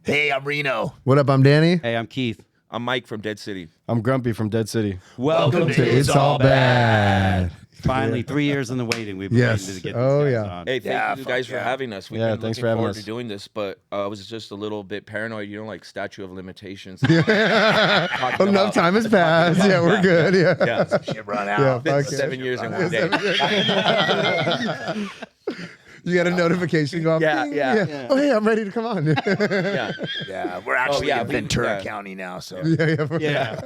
Hey, I'm Reno. What up? I'm Danny. Hey, I'm Keith. I'm Mike from Dead City. I'm Grumpy from Dead City. Welcome to It's All Bad. Finally, 3 years in the waiting. We've been Yes. waiting to get Oh, these guys yeah. on. Hey, thank you guys for yeah. having us. We've Yeah, been thanks looking for having forward us. to doing this, but I was just a little bit paranoid. You know, like statute of limitations. Enough time has passed. Yeah, we're good. Yeah. Shit run out. Yeah, Been fuck it. 7 years in one day. You got a notification go off. Yeah, Ding. yeah. Oh, hey, I'm ready to come on. Yeah, Yeah, we're actually yeah, in Ventura yeah. County now, so. yeah.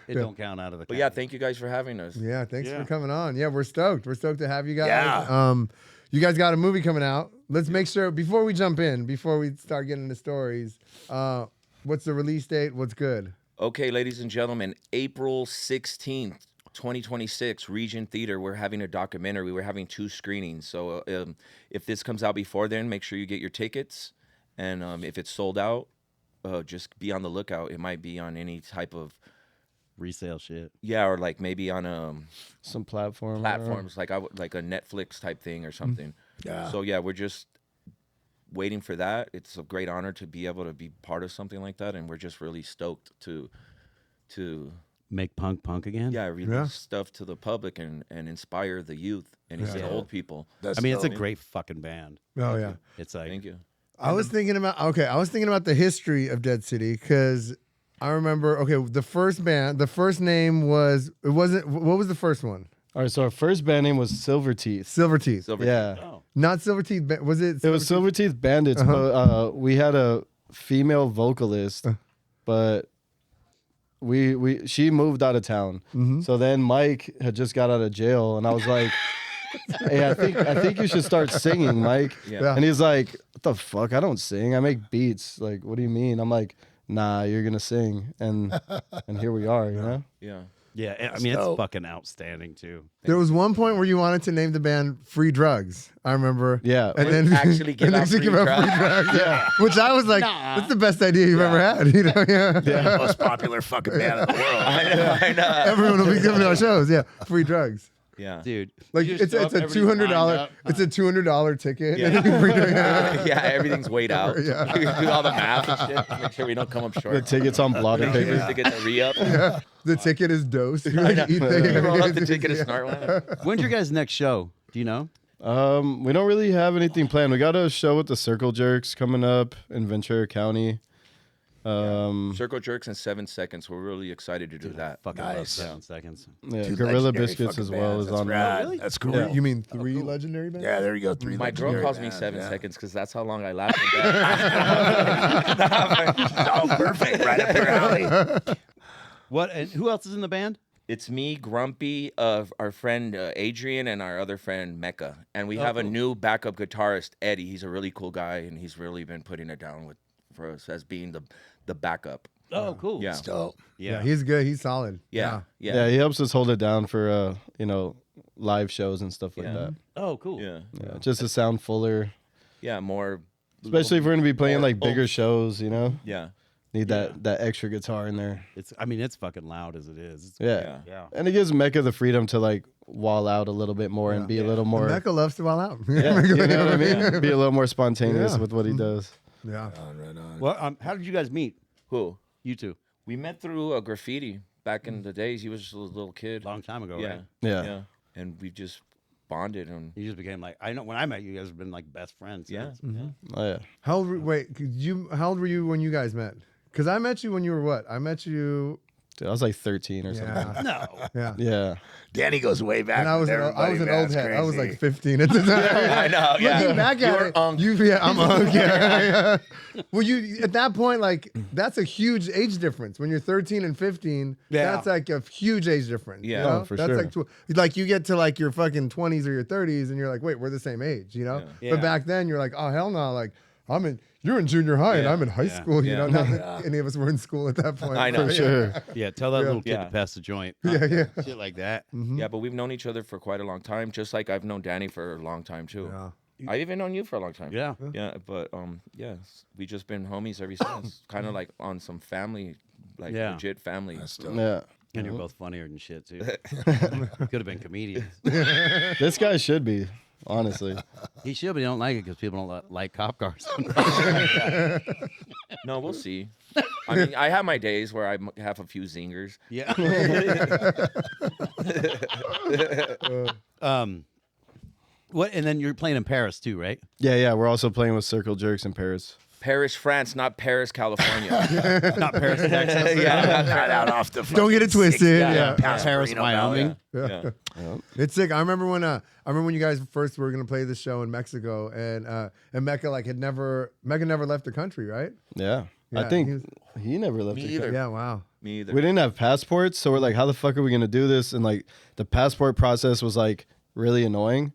It don't count out of the. But yeah, thank you guys for having us. Yeah, thanks for coming on. Yeah, we're stoked. We're stoked to have you guys. Yeah. You guys got a movie coming out. Let's make sure before we jump in, before we start getting into stories, what's the release date? What's good? Okay, ladies and gentlemen, April 16th, 2026, Regent Theater. We're having a documentary. We're having 2 screenings. So if this comes out before then, make sure you get your tickets. And if it's sold out, just be on the lookout. It might be on any type of resale shit. Yeah, or like maybe on Some platforms, like a Netflix type thing or something. Yeah. So yeah, we're just waiting for that. It's a great honor to be able to be part of something like that, and we're just really stoked to Make punk again. release stuff to the public and inspire the youth and the old people. That's I mean, it's a dope. grest fucking band. Oh yeah. It's like Thank you. I was thinking about the history of Dead City because I remember the first name was what was the first one? All right, so our first band name was Silver Teeth. Silver Teeth. Yeah. Oh. Not Silver Teeth. Was it? It was Silver Teeth Bandits, but we had a female vocalist, but she moved out of town. So then Mike had just got out of jail, and I was like, "Hey, I think you should start singing, Mike." Yeah. And he's like, "What the fuck? I don't sing. I make beats. Like, what do you mean?" I'm like, "Nah, you're gonna sing." And here we are, you know? Yeah. Yeah, I mean, it's fucking outstanding too. There was one point where you wanted to name the band Free Drugs. I remember. Yeah. And then Actually give out free drugs. Yeah. Which I was like, that's the best idea you've ever had. You know? Yeah. The most popular fucking band in the world. I know. Everyone will be coming to our shows. Yeah. Free drugs. Yeah. Dude, Like you just it's show a up, everybody's $200 lined up. it's a $200 ticket. Yeah. Free drugs. Yeah, everything's weighed out. Yeah. We do all the math and shit to make sure we don't come up The short. ticket's on blotted paper. To get the re-up. Yeah. The ticket is dose. You I know. eat You roll up the the ticket and snort one. When's your guys' next show? Do you know? We don't really have anything planned. We got a show with the Circle Jerks coming up in Ventura County. Circle Jerks in 7 seconds. We're really excited to do that. Fucking Nice. love 7 seconds. Yeah, 2 Gorilla legendary Biscuits fucking as well bands. is That's on rad. Really? That's cool. Yeah. You mean 3 legendary bands? Yeah, there you go. 3 My girl legendary calls me bands, 7 yeah. seconds because that's how long I last in bed. Oh, perfect. Right up your alley. What? And who else is in the band? It's me, Grumpy, our friend Adrian, and our other friend Mecca. And we have a new backup guitarist, Eddie. He's a really cool guy, and he's really been putting it down for us as being the backup. Oh, cool. Yeah. Dope. Yeah, he's good. He's solid. Yeah. Yeah, he helps us hold it down for live shows and stuff like Yeah. that. Oh, cool. Yeah. Yeah, just to sound fuller, Yeah, more. especially if we're gonna be playing More like bigger shows. You know, Yeah. need that extra guitar in there. It's fucking loud as it is. It's, Yeah. yeah. And it gives Mecca the freedom to like wall out a little bit more and be a little more. Mecca loves to wild out. Yeah, you know what I mean? Be a little more spontaneous Yeah. with what he does. Yeah. Right on. Well, how did you guys meet? Who? You two. We met through a graffiti back in the days. He was just a little kid. Long time ago, Yeah. right? Yeah. And we just bonded and You just became like, I know when I met you, you guys have been like best friends. yeah. Oh yeah. How old how old were you when you guys met? Because I met you when you were what? I met you. Dude, I was like 13 or Yeah. something. No. Yeah. Yeah. Danny goes way back. And I was with an everybody, old man. head. I was It's like 15 at the time. I know. Yeah. Looking back at You're it, unk. I'm unk. Yeah. Well, you at that point, like that's a huge age difference. When you're 13 and 15, Yeah. that's like a huge age difference. Yeah. you know? Oh, for that's sure. like you get to like your fucking 20s or your 30s, and you're like, wait, we're the same age, you know? Yeah. But back then, you're like, oh hell no, like you're in junior high and Yeah. I'm in high Yeah. school. You Yeah. know, not that any of us were in school at that point. I know. For sure. Yeah, tell that Yeah. little kid Yeah. to pass the joint. Yeah. Shit like that. Yeah, but we've known each other for quite a long time, just like I've known Danny for a long time too. Yeah. I've even known you for a long time. Yeah. Yeah, but we just been homies ever since. Kind of like on some family, like Yeah. legit family. Yeah. And you're both funnier than shit too. Could have been comedians. This guy should be. honestly. He should, but he don't like it because people don't like cop cars. No, we'll see. I mean, I have my days where I have a few zingers. Yeah. What? And then you're playing in Paris too, right? Yeah. We're also playing with Circle Jerks in Paris. Paris, France, not Paris, California. Not Paris, Texas. Yeah, Not out off the. Don't get it fucking twisted. six- Yeah. past Paris, Reno Wyoming. Valley. yeah. It's sick. I remember when you guys first were gonna play this show in Mexico, and Mecca never left the country, right? Yeah. Yeah, I think he was- he never left. Me the either. country. Yeah, wow. Me either. We didn't have passports, so we're like, how the fuck are we gonna do this? And like the passport process was like really annoying.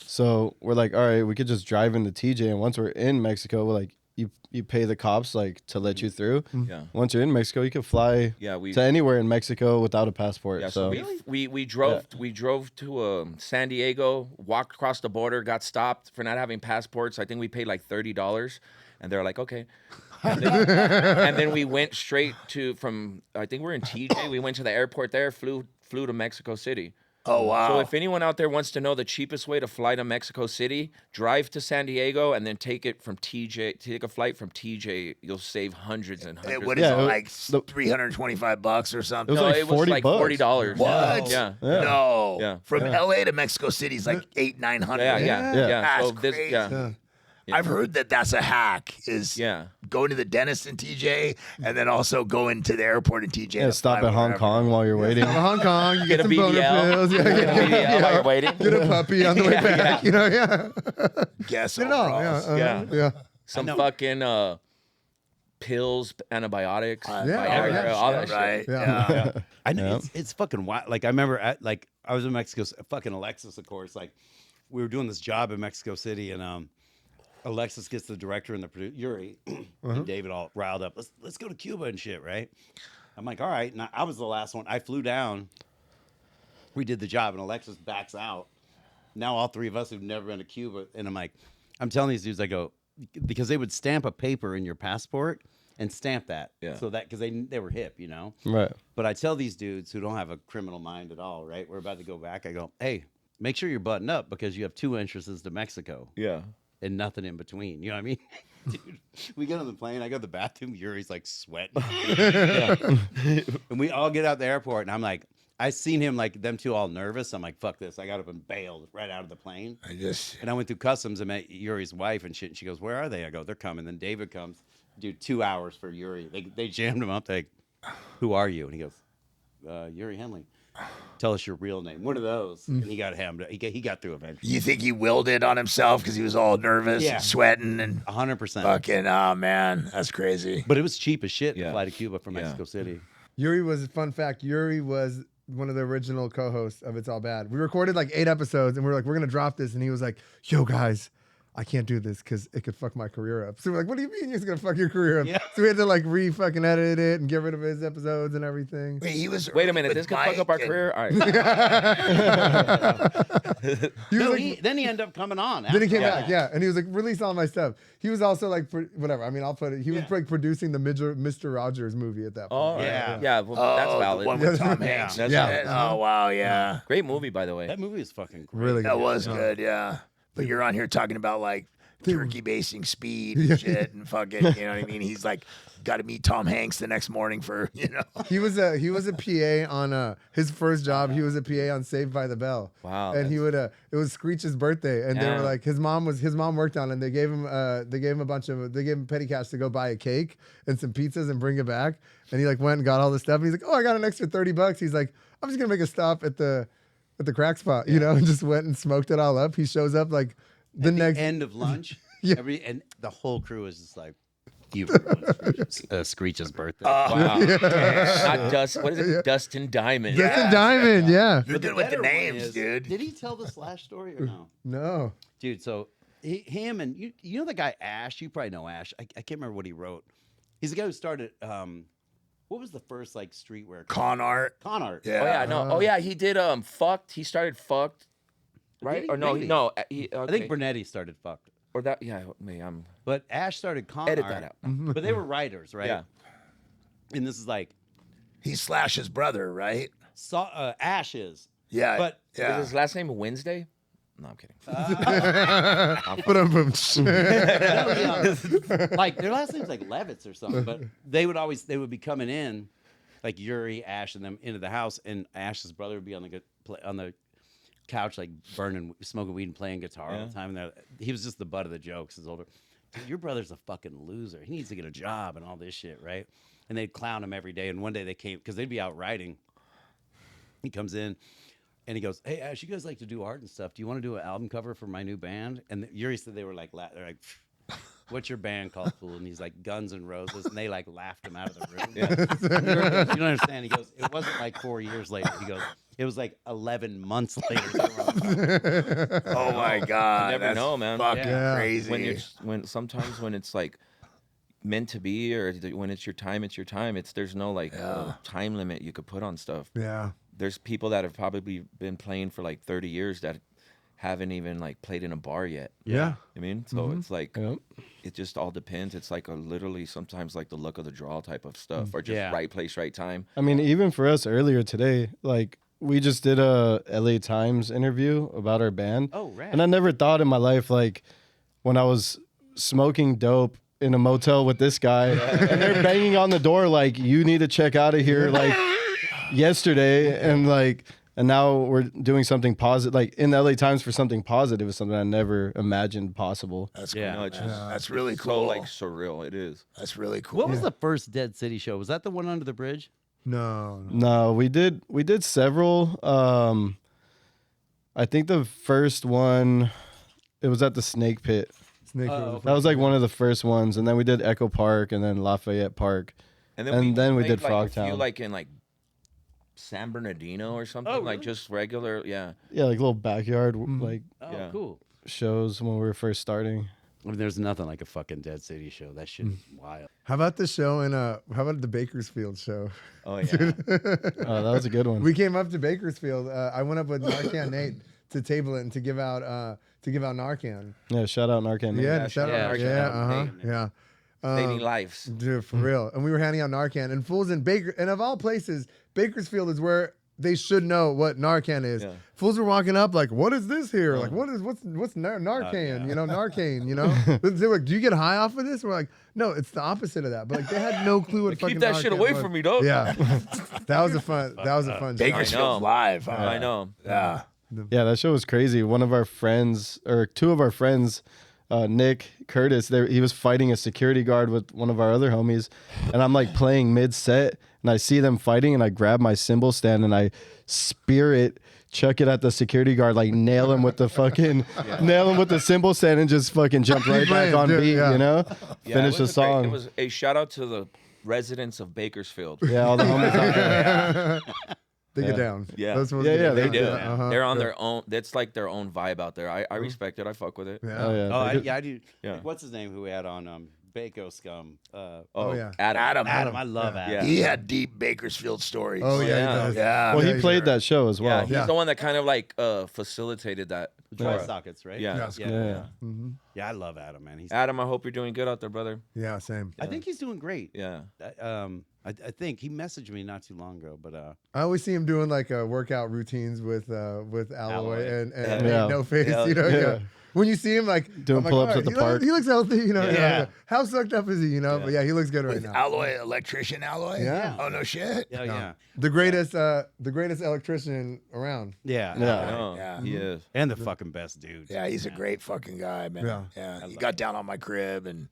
So we're like, all right, we could just drive into TJ, and once we're in Mexico, we're like, you pay the cops like to let you through. Yeah. Once you're in Mexico, you can fly Yeah, we. to anywhere in Mexico without a passport. Yeah, so so we drove to San Diego, walked across the border, got stopped for not having passports. I think we paid like $30, and they're like, okay. And then we went straight from I think we're in TJ. We went to the airport there, flew to Mexico City. Oh wow. So if anyone out there wants to know the cheapest way to fly to Mexico City, drive to San Diego and then take a flight from TJ. You'll save hundreds and hundreds. What is Yeah, it it was- like the- $325 or something? It was No, like it was 40 like bucks. $40. What? Yeah. Yeah. No. Yeah. From LA to Mexico City is like $800-900. Yeah. That's So this, crazy. yeah. I've heard that's a hack. Is Yeah. going to the dentist in TJ and then also going to the airport in TJ. yeah, and stop fly at Hong wherever. Kong while you're waiting. Go to Hong Kong, you Get get a some boner BBL. pills. Yeah, Get a BBL while you're waiting. Get a puppy on the way back. You know, yeah. Guess Get it all. overalls. Yeah, Yeah. yeah. Some fucking pills, antibiotics, Yeah, Viagra, yeah, all that Right. shit. Yeah. I know it's fucking wild. Like I remember, I was in Mexico. Fucking Alexis, of course. Like we were doing this job in Mexico City, and Alexis gets the director and the producer Yuri and David all riled up. Let's go to Cuba and shit, right? I'm like, all right. And I was the last one. I flew down. We did the job, and Alexis backs out. Now all three of us who've never been to Cuba, and I'm telling these dudes, I go, because they would stamp a paper in your passport and stamp that, Yeah. so that because they were hip, you know. Right. But I tell these dudes who don't have a criminal mind at all, right? We're about to go back. I go, hey, make sure you're buttoned up because you have 2 entrances to Mexico Yeah. and nothing in between. You know what I mean? Dude, we get on the plane. I go to the bathroom. Yuri's like sweating. And we all get out the airport. And I'm like, I seen him like them two all nervous. I'm like, fuck this. I got up and bailed right out of the plane. And I went through customs and met Yuri's wife and shit. And she goes, where are they? I go, they're coming. Then David comes. Dude, 2 hours for Yuri. They jammed him up. They, who are you? And he goes, Yuri Henley. Tell us your real name. One of those. And he got hammed. He got through eventually. You think he willed it on himself because he was all nervous Yeah. and sweating and 100%. fucking, oh man, that's crazy. But it was cheap as shit to Yeah. fly to Cuba from Yeah. Mexico City. Yuri was, fun fact, Yuri was one of the original co-hosts of It's All Bad. We recorded like 8 episodes and we were like, we're going to drop this. And he was like, yo guys, I can't do this because it could fuck my career up. So we're like, what do you mean it's going to fuck your career up? Yeah. So we had to like re-fucking edit it and get rid of his episodes and everything. Wait, he was Wait a early minute, with this could fuck Mike up our and- career. All right. He was No, like, then he ended up coming on. then he came after back, that. yeah. And he was like, release all my stuff. He was also like, whatever. I mean, I'll put it. He was like producing the Mr. Rogers movie at that point. Oh, Yeah. yeah. Well, that's Oh, valid. the one with Tom Yeah. Hanks. That's Yeah. valid. Oh wow, yeah. Great movie, by the way. That movie is fucking great. Really good. That was good, yeah. But you're on here talking about like turkey basting speed and shit and fucking, you know what I mean? He's like got to meet Tom Hanks the next morning for, you know. He was a PA on his first job. He was a PA on Saved by the Bell. Wow, And he would it was Screech's birthday, and they Yeah. were like his mom worked on it. And they gave him petty cash to go buy a cake and some pizzas and bring it back. And he like went and got all the stuff. And he's like, oh, I got an extra $30. He's like, I'm just gonna make a stop at the crack spot, you know, and just went and smoked it all up. He shows up like the At next. the end of lunch, Yeah. and the whole crew is just like, you Screech's birthday. Wow. Not what is it? Dustin Diamond. Dustin Diamond, yeah. You're good with the better one names, is- dude. Did he tell the Slash story or no? No. Dude, so him and you know the guy Ash? You probably know Ash. I can't remember what he wrote. He's the guy who started. What was the first like streetwear? Con art. Con art. Yeah. Oh yeah, no. Oh yeah, he did Fucked. He started Fucked. Right? Did he? Or no, Maybe. no. I think Bernetti started fucked. or that yeah, me, I'm But Ash started con edit art. that out. But they were writers, right? Yeah. And this is like He's Slash's brother, right? Ash is. Yeah. But Is yeah. his last name Wednesday? No, I'm kidding. But boom. Like their last name's like Levitz or something, but they would be coming in, like Yuri, Ash, and them into the house, and Ash's brother would be on the couch, like smoking weed and playing guitar all the time. And he was just the butt of the jokes. His older, dude, your brother's a fucking loser. He needs to get a job and all this shit, right? And they'd clown him every day. And one day they came because they'd be out writing. He comes in. And he goes, "Hey, Ash, you guys like to do art and stuff. Do you want to do an album cover for my new band?" And Yuri said they were like, they're like, "What's your band called, fool?" And he's like, "Guns N' Roses." And they like laughed him out of the room. Yuri goes, "You don't understand." He goes, "It wasn't like 4 years later." He goes, "It was like 11 months later." Oh my God. You never know, man. Fucking Yeah. crazy. Sometimes when it's like meant to be, or when it's your time, it's your time. There's no like time limit you could put on stuff. Yeah. There's people that have probably been playing for like 30 years that haven't even like played in a bar yet. Yeah. I mean, so it's like, Yep. it just all depends. It's like literally sometimes like the luck of the draw type of stuff, or just Yeah. right place, right time. I mean, even for us earlier today, like we just did a LA Times interview about our band. Oh, right. And I never thought in my life, like when I was smoking dope in a motel with this guy, and they're banging on the door like, "You need to check out of here," like yesterday, and now we're doing something positive, like in the LA Times for something positive is something I never imagined possible. That's cool. Yeah. No, it's just That's really so cool. like surreal. It is. That's really cool. What was the first Dead City show? Was that the one under the bridge? No. No, we did several. I think the first one, it was at the Snake Pit. Snake Oh, was okay. That was like one of the first ones, and then we did Echo Park, and then Lafayette Park. And And then we played, did like, a few, Frogtown. like in like San Bernardino or something, Oh, like really? just regular, yeah. Yeah, like little backyard like Oh, Yeah. cool. shows when we were first starting. I mean, there's nothing like a fucking Dead City show. That shit is wild. How about the show how about the Bakersfield show? Oh yeah. Oh, that was a good one. We came up to Bakersfield. I went up with Narcan Nate to table it and to give out Narcan. Yeah, shout out Narcan. Nate. Yeah, shout yeah, out. shout Yeah, out Nate. yeah. Saving lives. Dude, for real. And we were handing out Narcan, and fools in and of all places, Bakersfield is where they should know what Narcan is. Yeah. Fools were walking up like, "What is this here? Like, what's Narcan? yeah. You know, Narcan. You know, they were like, "Do you get high off of this?" We're like, "No, it's the opposite of that." But like, they had no clue what fucking Keep that shit Narcan away was. from me, dog. Yeah, that was a fun show. Bakersfield's live. Huh? I know. Yeah. Yeah, that show was crazy. One of our friends, or two of our friends, Nick, Curtis, he was fighting a security guard with one of our other homies, and I'm like playing mid-set, and I see them fighting, and I grab my cymbal stand, and I spear it, chuck it at the security guard, like nail him with the cymbal stand, and just fucking jump right back on Dude, beat, yeah. you know? Yeah, Finish it the was a great- song. It was a shout out to the residents of Bakersfield. Yeah, all the homies out there. They get Yeah. down. Yeah. Those ones Yeah, get yeah, down. they They do. Uh-huh. They're on their own. That's like their own vibe out there. I respect it. I fuck with it. Yeah. Oh, yeah. Oh, They did- I do. Yeah. Like, what's his name? Who we had on Bako Scum? Oh yeah. Adam. Adam. I love Adam. Yeah. He had deep Bakersfield stories. Oh yeah, Yeah. he does. Yeah. Well, Yeah, he he's played there. that show as Yeah, well. he's Yeah. the one that kind of like facilitated that. Dry sockets, right? Yeah. yeah. Yeah. Yeah, I love Adam, man. He's. Adam, I hope you're doing good out there, brother. Yeah, same. I think he's doing great. Yeah. I think he messaged me not too long ago, but I always see him doing like workout routines with Alloy Alloy. and Yeah. No Face. Yeah. You know, Yeah. yeah. When you see him like Doing I'm like, pull-ups all at the he looks- park. he looks healthy. You know, Yeah. How sucked up is he? You know, but yeah, he looks good right With now. Alloy, electrician Alloy? Yeah. Oh, no shit? yeah, yeah, The greatest electrician around. yeah, Yeah. Oh, Yeah. he is. and the fucking best dude. Yeah, he's a great fucking guy, man. Yeah. He got down on my crib and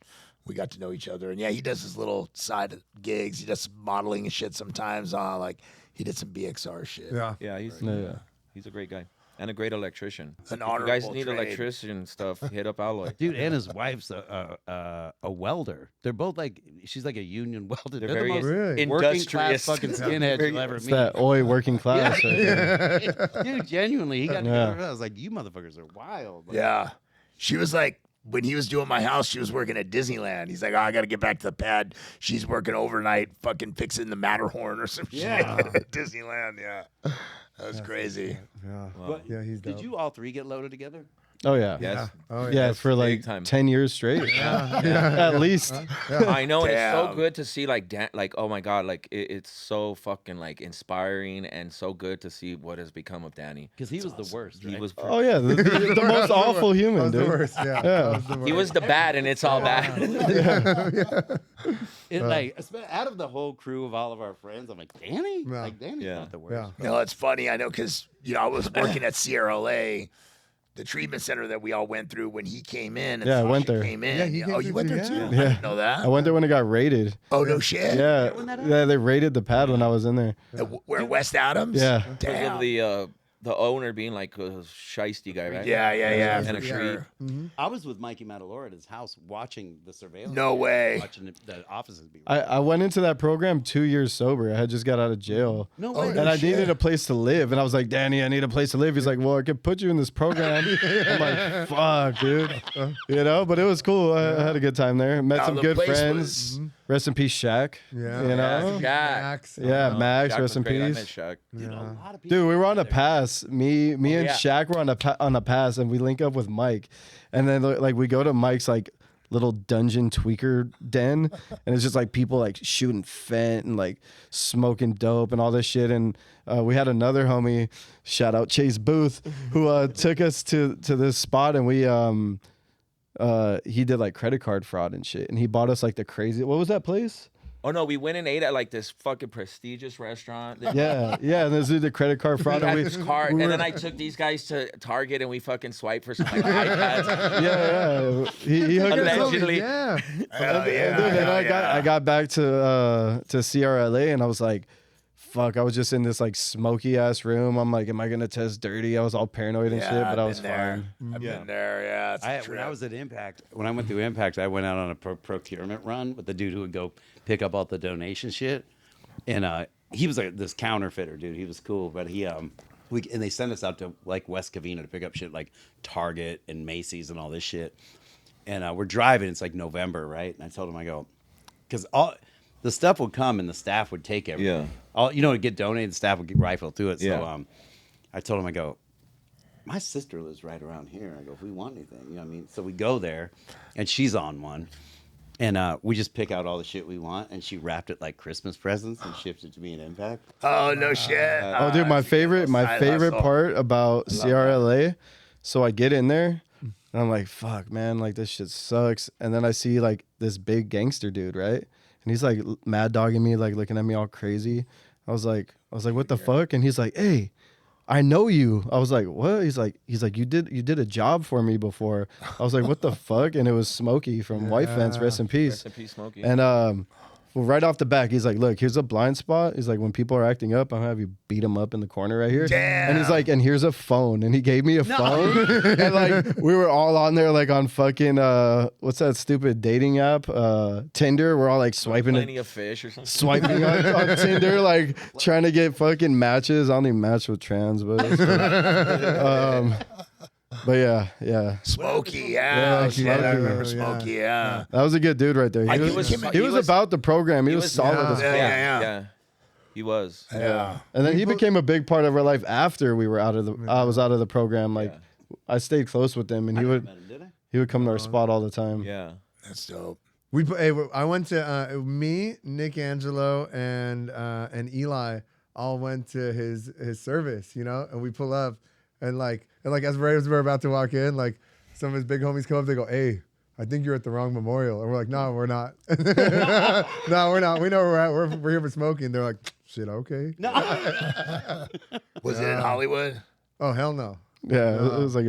we got to know each other. And yeah, he does his little side gigs. He does some modeling and shit sometimes. Like he did some BXR shit. Yeah. Yeah, he's Yeah. he's a great guy and a great electrician. An If you guys honorable need trade. electrician stuff, hit up Alloy. Dude, and his wife's a welder. They're both like she's like a union welder. They're They're very the most Really? working class industrious. fucking skinheads you'll ever It's meet. that oi working class. Right there. Dude, genuinely, he got Yeah. together. I was like, you motherfuckers are wild. Like, Yeah. She was like, when he was doing my house, she was working at Disneyland. He's like, oh, I got to get back to the pad. She's working overnight, fucking fixing the Matterhorn or some Yeah. shit at Disneyland. Yeah. That was crazy. Yeah. But Yeah, he's dope. did you all three get loaded together? Oh yeah. Yes. Oh Yeah, for like time. 10 years straight. At least. I know, and it's so Damn. good to see like like oh my god, like it's so fucking like inspiring and so good to see what has become of Danny. Because he was the worst. He Right? was Oh yeah, the most awful That human, was the dude. worst. Yeah. Yeah. That was the worst. he was the bad, and it's all bad. It, like out of the whole crew of all of our friends, I'm like, Danny? Yeah. Like, Danny's Yeah. not the worst. Yeah. No, it's funny. I know because I was working at CRLA, the treatment center that we all went through when he came in. And Yeah, I went Sasha there. Came in. Yeah, he came oh, you through went too, there too? yeah. I didn't know that. I went there when it got raided. Oh no shit. Yeah. Yeah, they raided the pad when I was in there. Where West Adams? Yeah. Because Damn. of the owner being like a shiesty guy, right? Yeah, And a for creep. sure. I was with Mikey Matalore at his house watching the surveillance. No way. Watching the offices be. I went into that program 2 years sober. I had just got out of jail. No Oh, way. no And I shit. needed a place to live. And I was like, Danny, I need a place to live. He's like, well, I could put you in this program. I'm like, fuck, dude. You know, but it was cool. I had a good time there. Met Now, some the good place friends. Rest in peace, Shaq. Yeah. You know? Shaq. Max. Yeah, Max, Shaq rest was in great. I peace. met Shaq. Dude, a lot of people Dude, we were on a together. pass. Me and yeah. Shaq were on a pass, and we link up with Mike, and then like we go to Mike's like little dungeon tweaker den, and it's just like people like shooting fent and like smoking dope and all this shit. And we had another homie, shout out Chase Booth, who took us to this spot, and we he did like credit card fraud and shit, and he bought us like the crazy. What was that place? Oh no, we went and ate at like this fucking prestigious restaurant. Yeah, yeah. And this is the credit card fraud. We And had this card, and then I took these guys to Target, and we fucking swiped for some like iPads. yeah. He hooked us up. Allegedly. Yeah. Hell yeah. Dude, and hell I got back to CRLA, and I was like, fuck, I was just in this like smoky ass room. I'm like, am I gonna test dirty? I was all paranoid and Yeah, shit, but I I've was been there. fine. I've been there. Yeah. It's a When trip. I was at Impact, when I went through Impact, I went out on a procurement run with the dude who would go pick up all the donation shit, and he was like this counterfeiter dude. He was cool, but and they sent us out to like West Covina to pick up shit like Target and Macy's and all this shit. And we're driving. It's like November, right? And I told him, I go, because all the stuff would come and the staff would take everything. Yeah. All it'd get donated. The staff would rifle through it. So Yeah. I told him, I go, my sister lives right around here. I go, if we want anything, you know what I mean? So we go there, and she's on one. And we just pick out all the shit we want, and she wrapped it like Christmas presents and shipped it to me in Impact. Oh no shit. Oh, dude, my favorite part about CRLA. So I get in there, and I'm like, fuck, man, like this shit sucks. And then I see like this big gangster dude, right? And he's like mad dogging me, like looking at me all crazy. I was like, what the fuck? And he's like, hey, I know you. I was like, what? He's like, you did a job for me before. I was like, what the fuck? And it was Smokey from White Fence, rest in peace. Rest in peace, Smokey. And well, right off the back, he's like, look, here's a blind spot. He's like, when people are acting up, I'll have you beat them up in the corner right here. Damn. And he's like, and here's a phone. And he gave me a phone. And like, we were all on there, like on fucking, what's that stupid dating app? Tinder. We're all like swiping Plenty it. of fish or something. Swiping on Tinder, like trying to get fucking matches. I don't even match with trans, but it's cool. But yeah. Smokey, Yeah, yeah. Shit, I Smokey. remember Yeah. Smokey, yeah. That was a good dude right there. I He think was, him- he was about the program. He was solid yeah. as fuck. Yeah. He was. Yeah. And then he became a big part of our life after we were out of the. I was out of the program. Like, I stayed close with him, and I he never would met him, did I? he would come to our spot all the time. Yeah. That's dope. I went to me, Nick Angelo, and Eli all went to his service, you know, and we pull up, and as we're about to walk in, like some of his big homies come up, they go, "Hey, I think you're at the wrong memorial," and we're like, "No, we're not. No, we're not. We know where we're at. We're here for smoking." They're like, "Shit, okay." No. Was it in Hollywood? Oh hell no. Yeah, it was like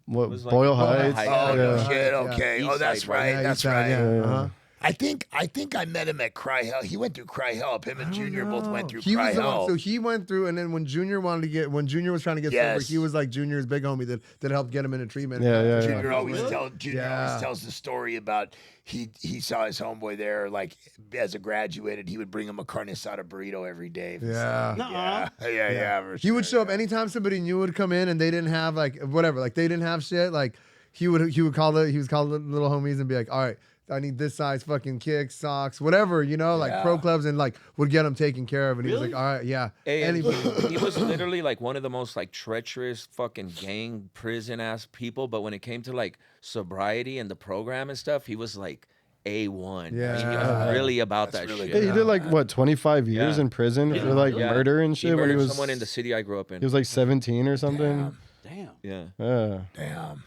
was like Boyle Boyle Heights. Heights. Oh no Yeah. shit. Yeah. Okay. East Oh, that's side, right? right. Yeah, That's East Side, right. yeah. Yeah. Uh-huh. I think I met him at Cry Hell. He went through Cry Help. Him and Junior both went through He Cry was the one, Help. so he went through, and then when Junior was trying to get sober, Yes. he was like Junior's big homie that helped get him into treatment. Yeah. Junior always Yeah. tells the story about he saw his homeboy there, like as a graduated, he would bring him a carne asada burrito every day. Yeah. Yeah. For He would sure. show up anytime somebody new would come in and they didn't have like whatever, like they didn't have shit, like he would call the little homies and be like, all right, I need this size fucking kicks, socks, whatever, like pro clubs, and like would get them taken care of. And he was like, all right, yeah. Hey, Anybody. he was literally like one of the most like treacherous fucking gang prison ass people. But when it came to like sobriety and the program and stuff, he was like A1. Yeah. He was really about that really shit. good. Yeah, he did like what 25 years Yeah. in prison for like Yeah. murder and He shit. When he murdered was someone in the city I grew up in. he was like 17 or something. Damn. Yeah, Yeah, Damn.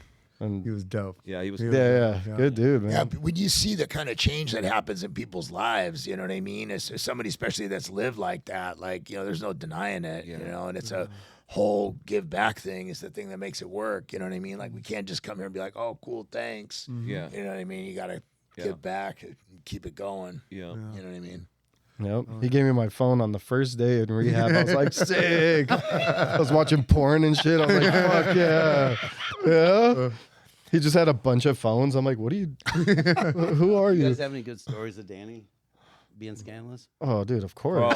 He was dope. yeah, he was. yeah, good dude, man. Yeah, but when you see the kind of change that happens in people's lives, you know what I mean? As somebody, especially that's lived like that, like, there's no denying it, and it's a whole give back thing is the thing that makes it work. You know what I mean? Like, we can't just come here and be like, oh, cool, thanks. Yeah, You know what I mean? You got to give back and keep it going. yeah. You know what I mean? Yep. He gave me my phone on the first day in rehab. I was like, sick. I was watching porn and shit. I was like, fuck yeah. Yeah. He just had a bunch of phones. I'm like, what are you? Who are You you? guys have any good stories of Danny being scandalous? Oh, dude, of course.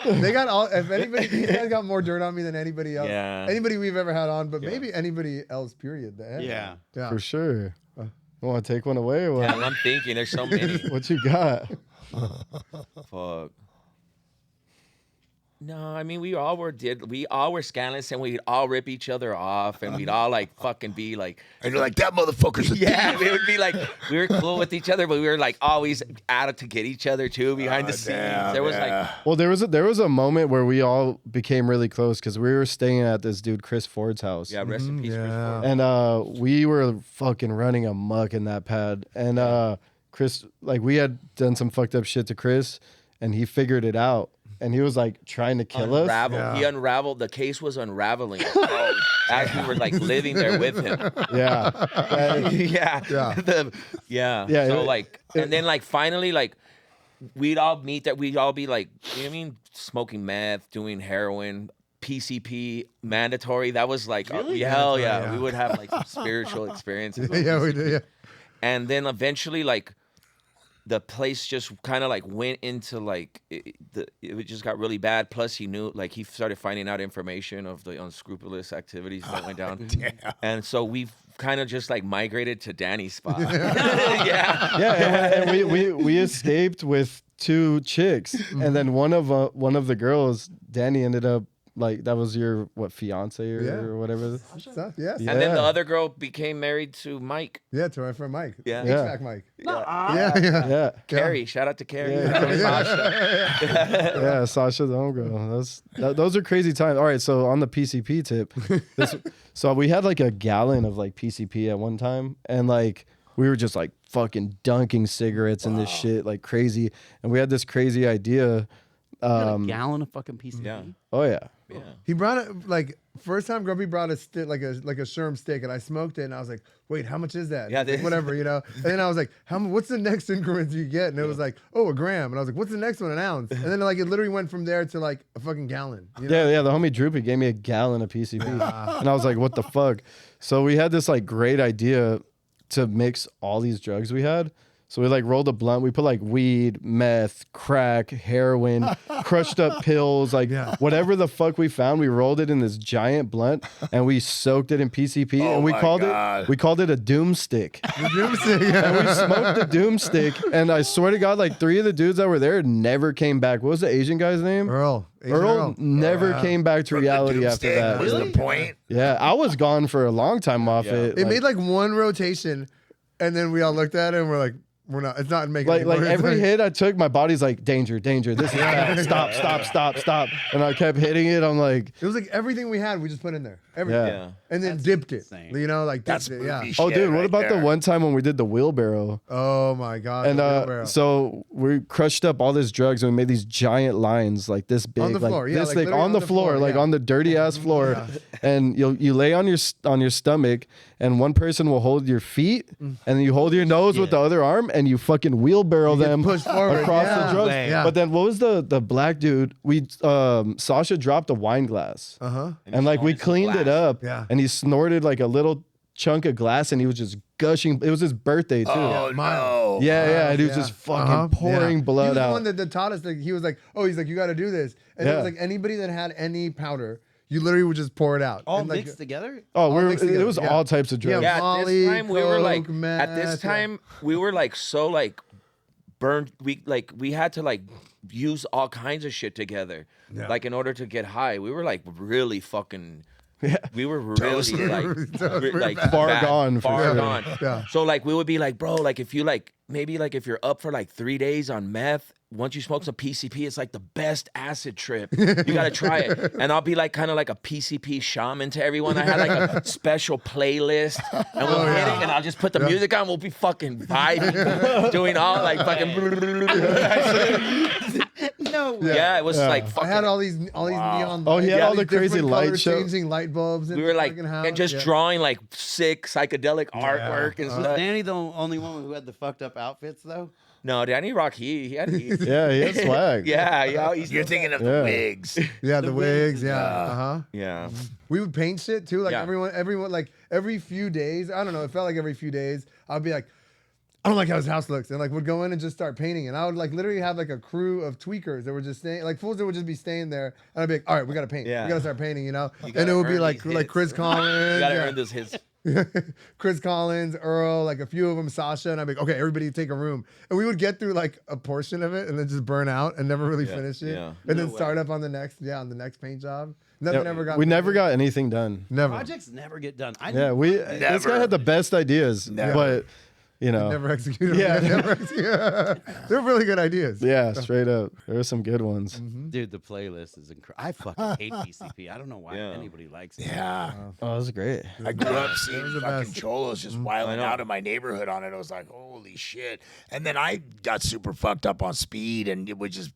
They got all. If anybody, these guys got more dirt on me than anybody else. Yeah. Anybody we've ever had on, but maybe anybody else. Period. Yeah. Yeah. For sure. You want to take one away or what? Damn, I'm thinking there's so many. What you got? Fuck. No, I mean we all were scandalous and we'd all rip each other off and we'd all like fucking be like And you're like, that motherfucker's a yeah, thief. we would be like we were cool with each other, but we were like always out to get each other too behind the scenes. damn, There was yeah. Well, there was a moment where we all became really close because we were staying at this dude Chris Ford's house. yeah, rest in peace. Chris Yeah. Ford. And we were fucking running amok in that pad. And Chris, like, we had done some fucked up shit to Chris, and he figured it out. And he was like trying to kill us. Unraveled. He unraveled. The case was unraveling as we were like living there with him. Yeah. yeah. Yeah. Yeah, So it- like, and then like finally like we'd all meet that we'd all be like, you know what I mean, smoking meth, doing heroin, PCP mandatory. That was like, hell yeah. yeah. We would have like some spiritual experiences. Yeah, we did. Yeah. And then eventually like the place just kind of like went into like it just got really bad. Plus he knew like he started finding out information of the unscrupulous activities that went down. And so we've kind of just like migrated to Danny's spot. yeah. Yeah, and we escaped with 2 chicks, and then one of the girls, Danny, ended up like that was your fiance or whatever. So, yes. Yeah. And then the other girl became married to Mike. Yeah, to my friend Mike. Yeah. HVAC Mike. Yeah. Yeah. Carrie, shout out to Carrie. Yeah. Sasha. Yeah, Sasha the homegirl. Those are crazy times. All right, so on the PCP tip, so we had like a gallon of like PCP at one time, and like we were just like fucking dunking cigarettes in this shit like crazy, and we had this crazy idea. A gallon of fucking PCP. Yeah. Oh yeah. Yeah. He brought it like first time Grumpy brought a stick like a Sherm stick, and I smoked it, and I was like, wait, how much is that? Yeah, Like, whatever, And then I was like, what's the next increment you get? And it was like, oh, a gram. And I was like, what's the next one? An ounce. And then like it literally went from there to like a fucking gallon. Yeah, the homie Droopy gave me a gallon of PCP. And I was like, what the fuck? So we had this like great idea to mix all these drugs we had. So we like rolled a blunt. We put like weed, meth, crack, heroin, crushed up pills, like whatever the fuck we found. We rolled it in this giant blunt and we soaked it in PCP and we called it a Doomstick. And we smoked the Doomstick, and I swear to God, like 3 of the dudes that were there never came back. What was the Asian guy's name? Earl. Asian Earl never came back to From the reality after Doomstick that. was the point. Yeah, I was gone for a long time off it. It made like one rotation, and then we all looked at it and we're like, we're not. It's not making Like any more every sense. hit I took, my body's like danger. This is bad. Stop. And I kept hitting it. I'm like, It was like everything we had, we just put in there. Everything. yeah. Yeah. And then That's dipped it. insane. Like That's dipped movie it. Yeah. shit. Oh, dude, what right about the there. one time when we did the wheelbarrow? Oh my God. And the wheelbarrow. so we crushed up all this drugs and we made these giant lines like this big, On the like floor, yeah, this like thick, literally on the floor, like yeah. on the dirty ass floor. And you lay on your stomach, and one person will hold your feet, and then you hold your nose with the other arm, and you fucking wheelbarrow get them pushed forward, across yeah. the drugs. Yeah. But then what was the black dude? Sasha dropped a wine glass, and like we cleaned it up, Yeah. and he snorted like a little chunk of glass, and he was just gushing. It was his birthday too. Oh, no. Yeah, and he was Yeah. just fucking pouring Yeah. blood He was out. the one that taught us. Like, he was like, oh, he's like, you got to do this. And it Yeah. was like anybody that had any powder, you literally would just pour it out. All And, like, mixed together. Oh, mixed it together, was yeah. all types of drugs. Yeah. Yeah, Molly, at this time we were like coke, meth, at this yeah. time we were like so like burned. We had to like use all kinds of shit together, like in order to get high. We were like really fucking. We were really like Far bad, gone for far sure. gone. Yeah. So like we would be like, bro, like if you like maybe like if you're up for like 3 days on meth, once you smoke some PCP, it's like the best acid trip. You gotta try it. And I'll be like kind of like a PCP shaman to everyone. I had like a special playlist, and we'll hit it, and I'll just put the music on. We'll be fucking vibing, doing all like fucking. No way. Yeah, it was like I fucking. had all these neon. Oh, he had all the these different crazy light color show. changing light bulbs. In we were the like fucking house. and just Yeah. drawing like sick psychedelic artwork and Was stuff. Danny the only one who had the fucked up outfits though? No, Danny Rock, he had heat. Yeah, he had swag. yeah, You're thinking of Yeah. the wigs. Yeah, the wigs. Yeah. Uh-huh. yeah. We would paint shit too. Like Yeah. everyone, like every few days. I don't know. It felt like every few days. I'd be like, I don't like how his house looks, and like would go in and just start painting. And I would like literally have like a crew of tweakers that were just staying, like fools that would just be staying there. And I'd be like, all right, we gotta paint. Yeah. We gotta start painting, you know. And gotta it would be earn like these hits. Chris Collins. You gotta yeah. earn this his. Chris Collins, Earl, like a few of them, Sasha, and I'd be like, okay, everybody take a room. And we would get through like a portion of it and then just burn out and never really finish it. yeah. And No then start way. up on the next paint job. Nothing ever got we never got anything done. never. Projects never get done. I Yeah, this guy Never. had the best ideas, Never. but you know, Never executed. Yeah. Never executed. They're really good ideas. yeah, straight up, there were some good ones. Dude, the playlist is incredible. I fucking hate PCP. I don't know why Yeah. anybody likes it. Yeah. Oh, that's great. I grew up seeing was the fucking best. cholos just wilding out in my neighborhood on it. I was like, holy shit. And then I got super fucked up on speed, and it would just,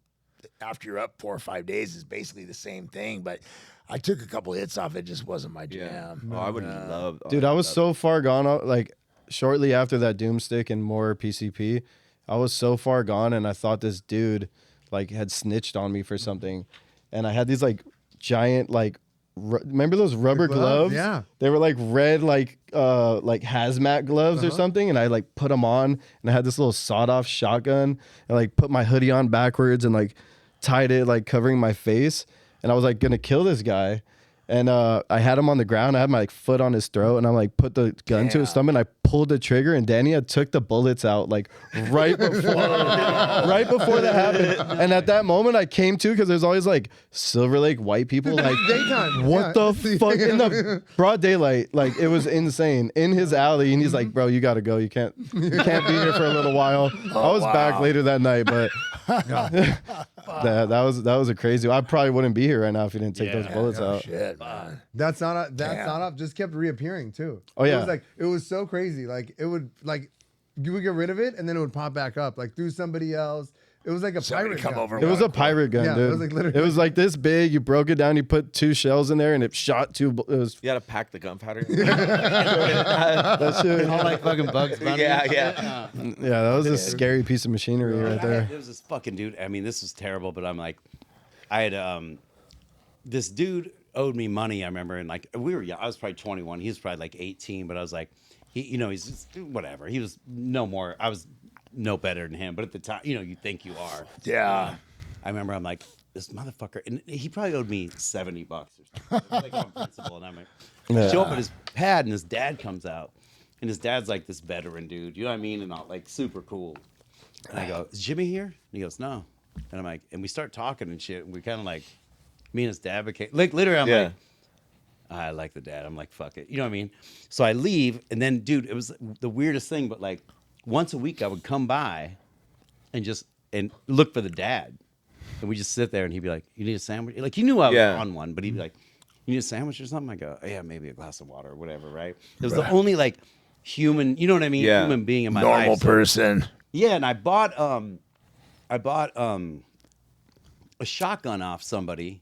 after you're up 4 or 5 days, is basically the same thing. But I took a couple hits off. It just wasn't my jam. Oh, I would love. Dude, I was so far gone. Like shortly after that Doomstick and more PCP, I was so far gone, and I thought this dude like had snitched on me for something, and I had these like giant like remember those rubber gloves? Yeah. They were like red like hazmat gloves or something, and I like put them on, and I had this little sawed off shotgun, and like put my hoodie on backwards and like tied it like covering my face, and I was like gonna kill this guy. And I had him on the ground. I had my like foot on his throat, and I like put the gun to his stomach. And I pulled the trigger, and Danny had took the bullets out like right before that happened. And at that moment, I came to because there's always like Silver Lake white people like Daytime. what Yeah. the fuck in the broad daylight? Like it was insane in his alley, and he's like, "Bro, you gotta go. You can't be here for a little while." I was back later that night, but that was a crazy. I probably wouldn't be here right now if he didn't take those bullets out. Shit, man. That sound up just kept reappearing too. Oh, yeah. It was so crazy. Like it would like you would get rid of it and then it would pop back up like through somebody else. It was like a Somebody pirate come gun. over. It was a pirate gun, Yeah, dude. it was like literally- It was like this big. You broke it down. You put 2 shells in there, and it shot 2. It was You gotta pack the gunpowder. that shit. All like fucking Bugs Bunny. Yeah, and yeah. shit. Yeah, that was a scary piece of machinery right there. There was this fucking dude. I mean, this was terrible, but I'm like, I had this dude owed me money. I remember, and like we were young. I was probably 21. He was probably like 18. But I was like, he's just whatever. He was no more. I was no better than him. But at the time, you think you are. Yeah. I remember I'm like, this motherfucker, and he probably owed me $70 or something. It was like on principle, and I'm like, show up at his pad, and his dad comes out, and his dad's like this veteran dude, you know what I mean, and all like super cool. And I go, is Jimmy here? And he goes, no. And I'm like, and we start talking and shit, and we kind of like, me and his dad became like literally. I'm like, I like the dad. I'm like, fuck it, you know what I mean? So I leave, and then dude, it was the weirdest thing, but like once a week I would come by, and look for the dad. And we just sit there, and he'd be like, "You need a sandwich?" Like he knew I was on one, but he'd be like, "You need a sandwich or something?" I go, "Oh, yeah, maybe a glass of water or whatever." Right? It was the only like human, you know what I mean? Yeah. Human being in my Normal life. So- person. yeah, and I bought a shotgun off somebody.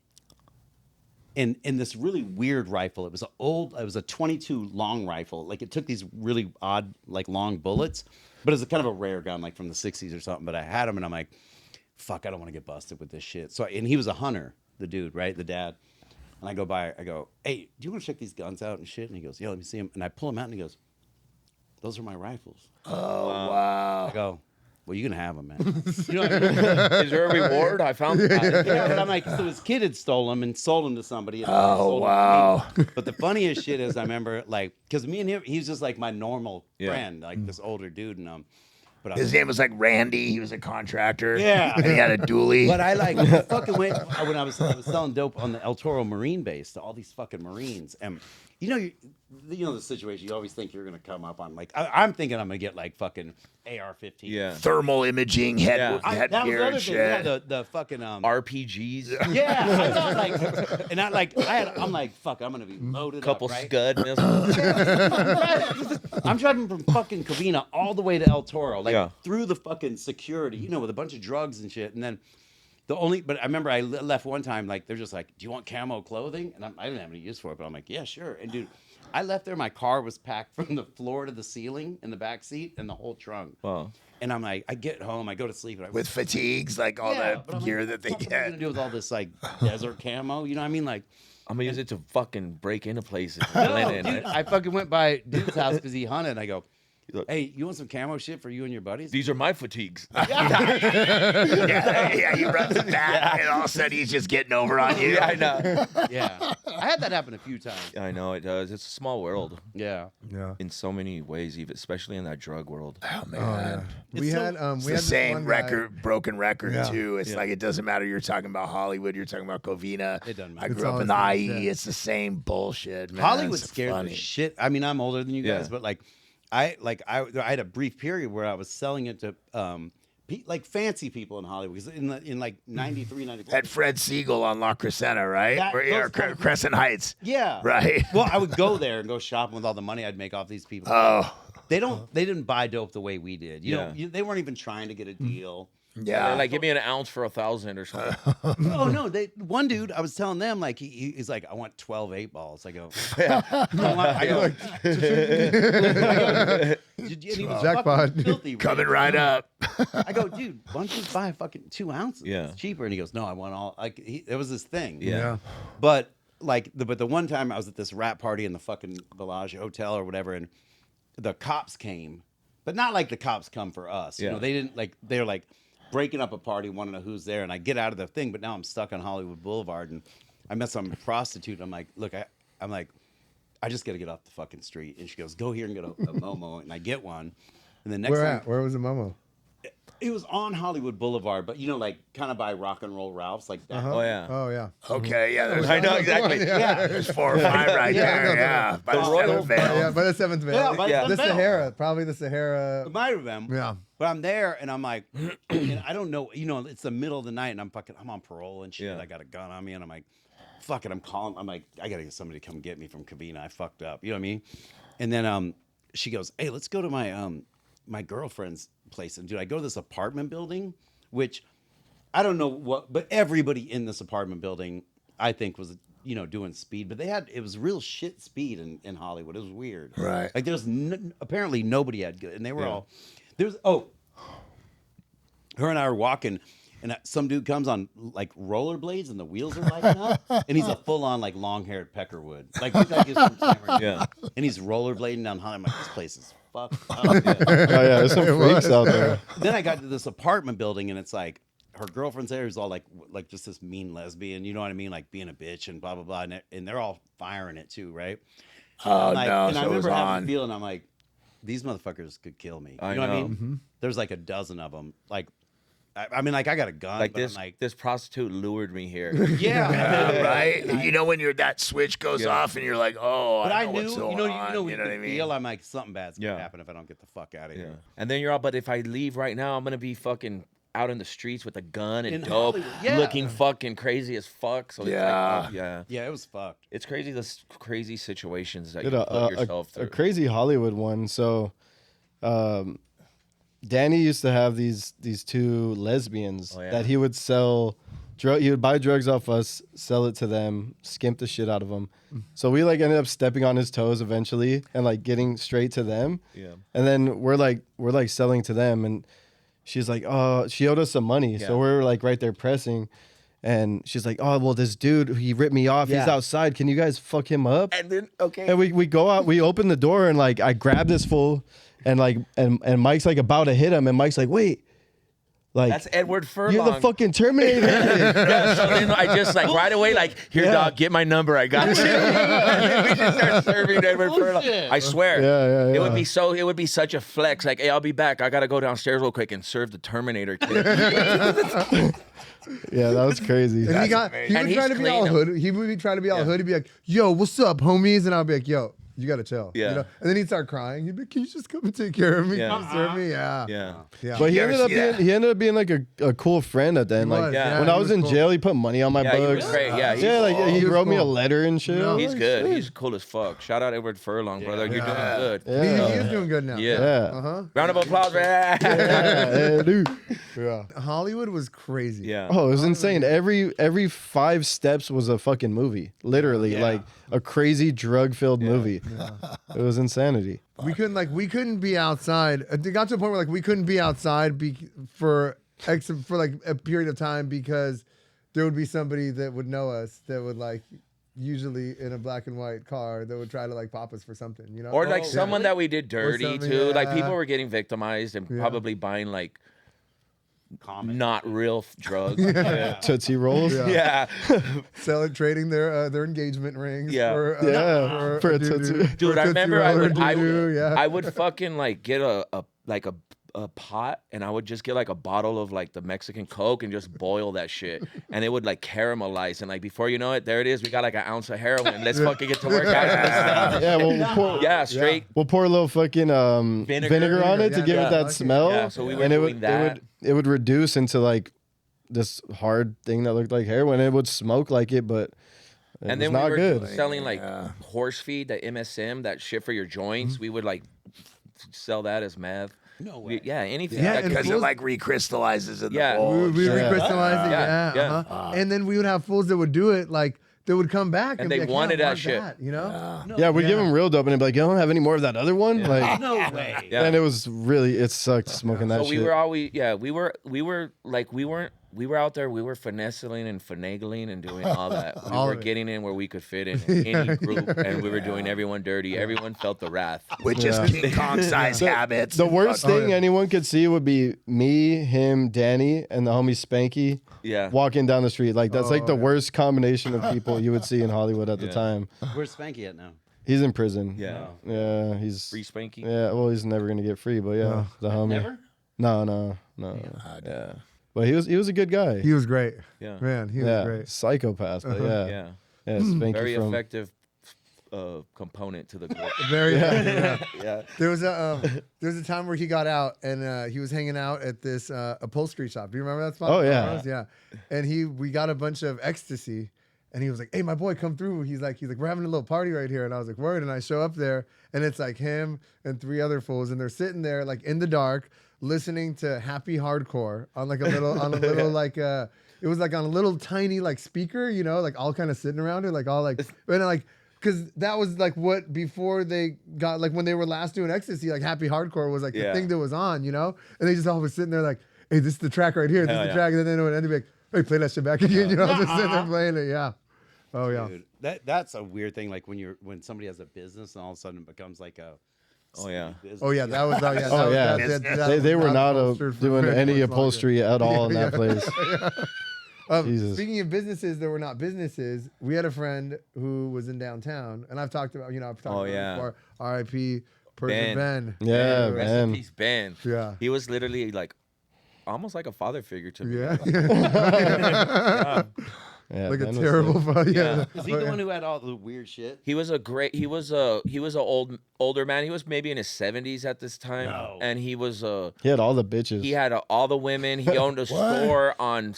In this really weird rifle. It was a 22 long rifle. Like it took these really odd, like long bullets, but it was kind of a rare gun, like from the 60s or something. But I had them, and I'm like, fuck, I don't want to get busted with this shit. So, and he was a hunter, the dude, right? The dad. And I go by, I go, hey, do you want to check these guns out and shit? And he goes, yeah, let me see them. And I pull them out, and he goes, those are my rifles. Oh, wow. I go, well, you can have them, man. You know what I mean? Is there a reward? I found that. Yeah, but I'm like, so his kid had stole them and sold them to somebody. And Oh, sold 'em to wow. me. But the funniest shit is, I remember, like, because me and him, he's just like my normal Yeah. friend, like this older dude, and but His name was like Randy. He was a contractor. Yeah. And he had a dually. But I like fucking went when I was selling dope on the El Toro Marine base to all these fucking Marines, and you know the situation. You always think you're gonna come up on like I'm thinking I'm gonna get like fucking AR-15. Yeah. Thermal imaging, Yeah. head that was the headgear other and thing. shit. Yeah, the fucking RPGs. Yeah, I thought like, and I'm like, fuck, I'm gonna be loaded Couple up, right? Scud missiles. I'm driving from fucking Covina all the way to El Toro, like Yeah. through the fucking security, with a bunch of drugs and shit. And then but I remember I left one time, like they're just like, "Do you want camo clothing?" And I didn't have any use for it, but I'm like, "Yeah, sure." And dude, I left there. My car was packed from the floor to the ceiling in the back seat and the whole trunk. Wow. And I'm like, I get home, I go to sleep, and With fatigues, like all but the I'm gear like, that they what the fuck am I get. gonna do with all this like desert camo? You know what I mean? Like. I'm gonna use it to fucking break into places. No, And blend in, dude, right? I fucking went by dude's house because he hunted. I go, Look. hey, you want some camo shit for you and your buddies? These are my fatigues. Yeah, you run some that, and all of a sudden he's just getting over on you. Yeah, I know. Yeah, I had that happen a few times. I know it does. It's a small world Yeah, Yeah. in so many ways, even especially in that drug world. Oh man. Oh yeah. It's We so- had It's we the had this same one guy- record, broken record Yeah. too. It's Yeah. like it doesn't matter. You're talking about Hollywood. You're talking about Covina. It doesn't I matter. grew up It's in the always IE. the same. It's the same bullshit, man. Hollywood It's scared funny. the shit. I mean, I'm older than you guys, Yeah. but like, I had a brief period where I was selling it to like fancy people in Hollywood. Because in like 93, 94. At Fred Siegel on La Crescenta, right? That- Or those kind of- Crescent Heights. Yeah, Right. Well, I would go there and go shopping with all the money I'd make off these people. Oh, They didn't buy dope the way we did. You know, Yeah. they weren't even trying to get a deal. yeah. They're like, give me an ounce for 1,000 or something. Oh no! One dude, I was telling them like he's like, I want 12 8 balls. I go, I go, and he was Jackpot. fucking filthy, Coming right? right up. I go, dude, why don't you just buy fucking 2 ounces? Yeah. It's cheaper. And he goes, no, I want all. Like it was this thing. Yeah. But the one time I was at this rap party in the fucking Bellagio Hotel or whatever, and the cops came, but not like the cops come for us. You Yeah. know, they didn't like. They were like breaking up a party, want to know who's there, and I get out of the thing, but now I'm stuck on Hollywood Boulevard, and I met some prostitute. I'm like, look, I'm like, I just got to get off the fucking street, and she goes, go here and get a Momo, and I get one, and the next Where time, at? Where was the Momo? it was on Hollywood Boulevard, but like kind of by Rock and Roll Ralph's, like that. Oh, yeah. Oh yeah. Okay, yeah. There's, I know exactly. Yeah. there's 4 or 5 right Yeah, there. no, Yeah. By the Royal- Seventh Veil. Yeah, by the Seventh Veil. Yeah, by the the Seventh Veil. Sahara, probably the Sahara. It might have been. Yeah. But I'm there and I'm like, and I don't know, it's the middle of the night and I'm on parole and shit. Yeah. I got a gun on me and I'm like, fuck it, I'm like, I gotta get somebody to come get me from Covina. I fucked up. You know what I mean? And then she goes, hey, let's go to my girlfriend's place. And dude, I go to this apartment building, which I don't know what, but everybody in this apartment building, I think was, doing speed, but it was real shit speed in Hollywood. It was weird. Right. Like there's apparently nobody had good, and they were Yeah. her and I were walking, and some dude comes on like rollerblades, and the wheels are lighting up, and he's a full-on like long-haired Peckerwood, like this guy gets from Cameron. Yeah. And he's rollerblading down Hollywood. I'm like, this place is fucked up. Oh yeah, there's some freaks out there. Then I got to this apartment building, and it's like her girlfriend's there, who's all like just this mean lesbian, you know what I mean, like being a bitch and blah blah blah, and they're all firing it too, right? Oh, Like, no. and I So it was remember having on. the feeling, I'm like, these motherfuckers could kill me. You I know what I know. mean? There's like a dozen of them. Like, I mean, like I got a gun, Like but this, I'm like, this prostitute lured me here. yeah, Yeah, right? When that switch goes Yeah. off and you're like, oh, But I I know knew, what's you going know, on. you know what I mean? Feel, I'm like, something bad's gonna Yeah. happen if I don't get the fuck out of Yeah. here. And then you're all, but if I leave right now, I'm gonna be fucking out in the streets with a gun and In dope, Hollywood, yeah. looking fucking crazy as fuck. So it's Yeah. like, yeah, Yeah, it was fucked. it's crazy. This crazy situations that Did you put yourself a through. crazy Hollywood one. So, Danny used to have these 2 lesbians Oh, yeah. that he would sell. He would buy drugs off us, sell it to them, skimp the shit out of them. So we like ended up stepping on his toes eventually and like getting straight to them. Yeah. And then we're like selling to them, and she's like, oh, she owed us some money, Yeah. so we're like right there pressing. And she's like, oh, well, this dude, he ripped me off. He's Yeah. outside. Can you guys fuck him up? And then okay, And we go out, we open the door, and like I grab this fool, and like and Mike's like about to hit him, and Mike's like, wait, Like, That's Edward Furlong. you're the fucking Terminator. Yeah, so then I just like right away, like, here, dog, get my number. I got you. And then we just start serving Edward Furlong. I swear. Yeah. It would be such a flex. Like, hey, I'll be back. I gotta go downstairs real quick and serve the Terminator kid. Yeah, that was crazy. And he would And try he's to be all clean. hood. He would be trying to be all hood. He'd be like, "Yo, what's up, homies?" And I'll be like, "Yo, you gotta chill." Yeah. You know? And then he'd start crying. He'd be, "Can you just come and take care of me? Yeah. Come serve me?" Yeah. Yeah. Yeah. But he You ever ended up see being that? he ended up being like a cool friend at the end. Like was, yeah, when he I was was in cool. jail, he put money on my Yeah, he was books. great. Yeah, Yeah, like he He was wrote me a cool. letter and shit. No. I was He's like, good. shit. He's cool as fuck. Shout out Edward Furlong, brother. You're doing Yeah. good. He Yeah. is doing good now. Yeah. Yeah. Uh-huh. Round of applause, man. Yeah, dude. Yeah. Hollywood was crazy. Yeah. Oh, it was insane. Every 5 steps was a fucking movie. Literally, like a crazy drug-filled movie. It was insanity. We couldn't be outside. It got to a point where like we couldn't be outside for like a period of time because there would be somebody that would know us that would like usually in a black and white car that would try to like pop us for something, you know? Or like Oh, someone that we did dirty something, too. Like yeah. people were getting victimized and probably buying like not real drugs. Yeah. Tootsie Rolls. Yeah. Yeah. trading their engagement rings Yeah. for For a doo-doo. Tootsie. Dude, For a I remember I Tootsie would, Roll or I, doo-doo, yeah. I would fucking like get a pot and I would just get like a bottle of like the Mexican Coke and just boil that shit and it would like caramelize and like before you know it, there it is. We got like an ounce of heroin. Let's fucking get to work. Guys. Yeah, we'll pour, Yeah, straight. we'll pour a little fucking vinegar on it to Yeah, give yeah. it that Okay. smell. Yeah, so we were and doing that. it would reduce into like this hard thing that looked like heroin. It would smoke like it, but it And was then we not were good. selling like horse feed, the MSM, that shit for your joints. We would like sell that as meth. No way. Yeah, anything. Yeah, that and could Because be- it like recrystallizes in Yeah. the bowl. We Yeah. recrystallized it, Yeah, yeah. yeah. Uh-huh. And then we would have fools that would do it, like they would come back And be they like, wanted "Yeah, I that want shit." you know? Yeah, we give Yeah. them real dope, and they'd be like, "You don't have any more of that other one?" Like, No way. Yeah. and it was really, it sucked smoking that So we shit. were always, we were out there, we were finessing and finagling and doing all that. We All were of it. getting in where we could fit in any group, and we were doing everyone dirty. Everyone felt the wrath. With just King Kong size habits. The worst Oh, thing yeah. anyone could see would be me, him, Danny, and the homie Spanky Yeah. walking down the street. Like that's like the yeah. worst combination of people you would see in Hollywood at the time. Where's Spanky at now? He's in prison. Yeah. Yeah, he's Free Spanky. yeah. Well, he's never gonna get free, but yeah, the homie. Never? No. Yeah, but he was a good guy. He was great. Yeah. Man, he was yeah, great. psychopath. But yeah, Yeah. Spanky Very from effective component to the group. Very yeah. Yeah. There was a time where he got out and he was hanging out at this upholstery shop. Do you remember that spot? Oh, yeah. Yeah. And we got a bunch of ecstasy and he was like, "Hey, my boy, come through." He's like, we're having a little party right here. And I was like, "Word." And I show up there and it's like him and 3 other fools and they're sitting there like in the dark listening to happy hardcore on like a little like it was like on a little tiny like speaker, you know, like all kind of sitting around it, like all like and like because that was like what before they got like when they were last doing ecstasy, like happy hardcore was like the Yeah. thing that was on, you know, and they just all was sitting there like, "Hey, this is the track right here, this Hell is the yeah. track," and then it would end up like, "Hey, play that shit back again," you know, just sitting there playing it, yeah. Oh yeah. Dude, that's a weird thing. Like when somebody has a business and all of a sudden it becomes like a Oh, yeah. business. Oh yeah, that was yeah. Oh, yeah. They was were not upholstered for doing very any much longer. upholstery at all in that place. Jesus. Speaking of businesses that were not businesses, we had a friend who was in downtown, and I've talked about Oh, it yeah. before. R.I.P. Persian Ben. Yeah, Rest in man. peace, Ben. Yeah. He was literally like almost like a father figure to me. Yeah. Yeah, Like a Ben was terrible sick. father. Yeah. Yeah. Is he the one who had all the weird shit? He was an older man. He was maybe in his 70s at this time, No. and he was He had all the bitches. he had all the women. He owned a store on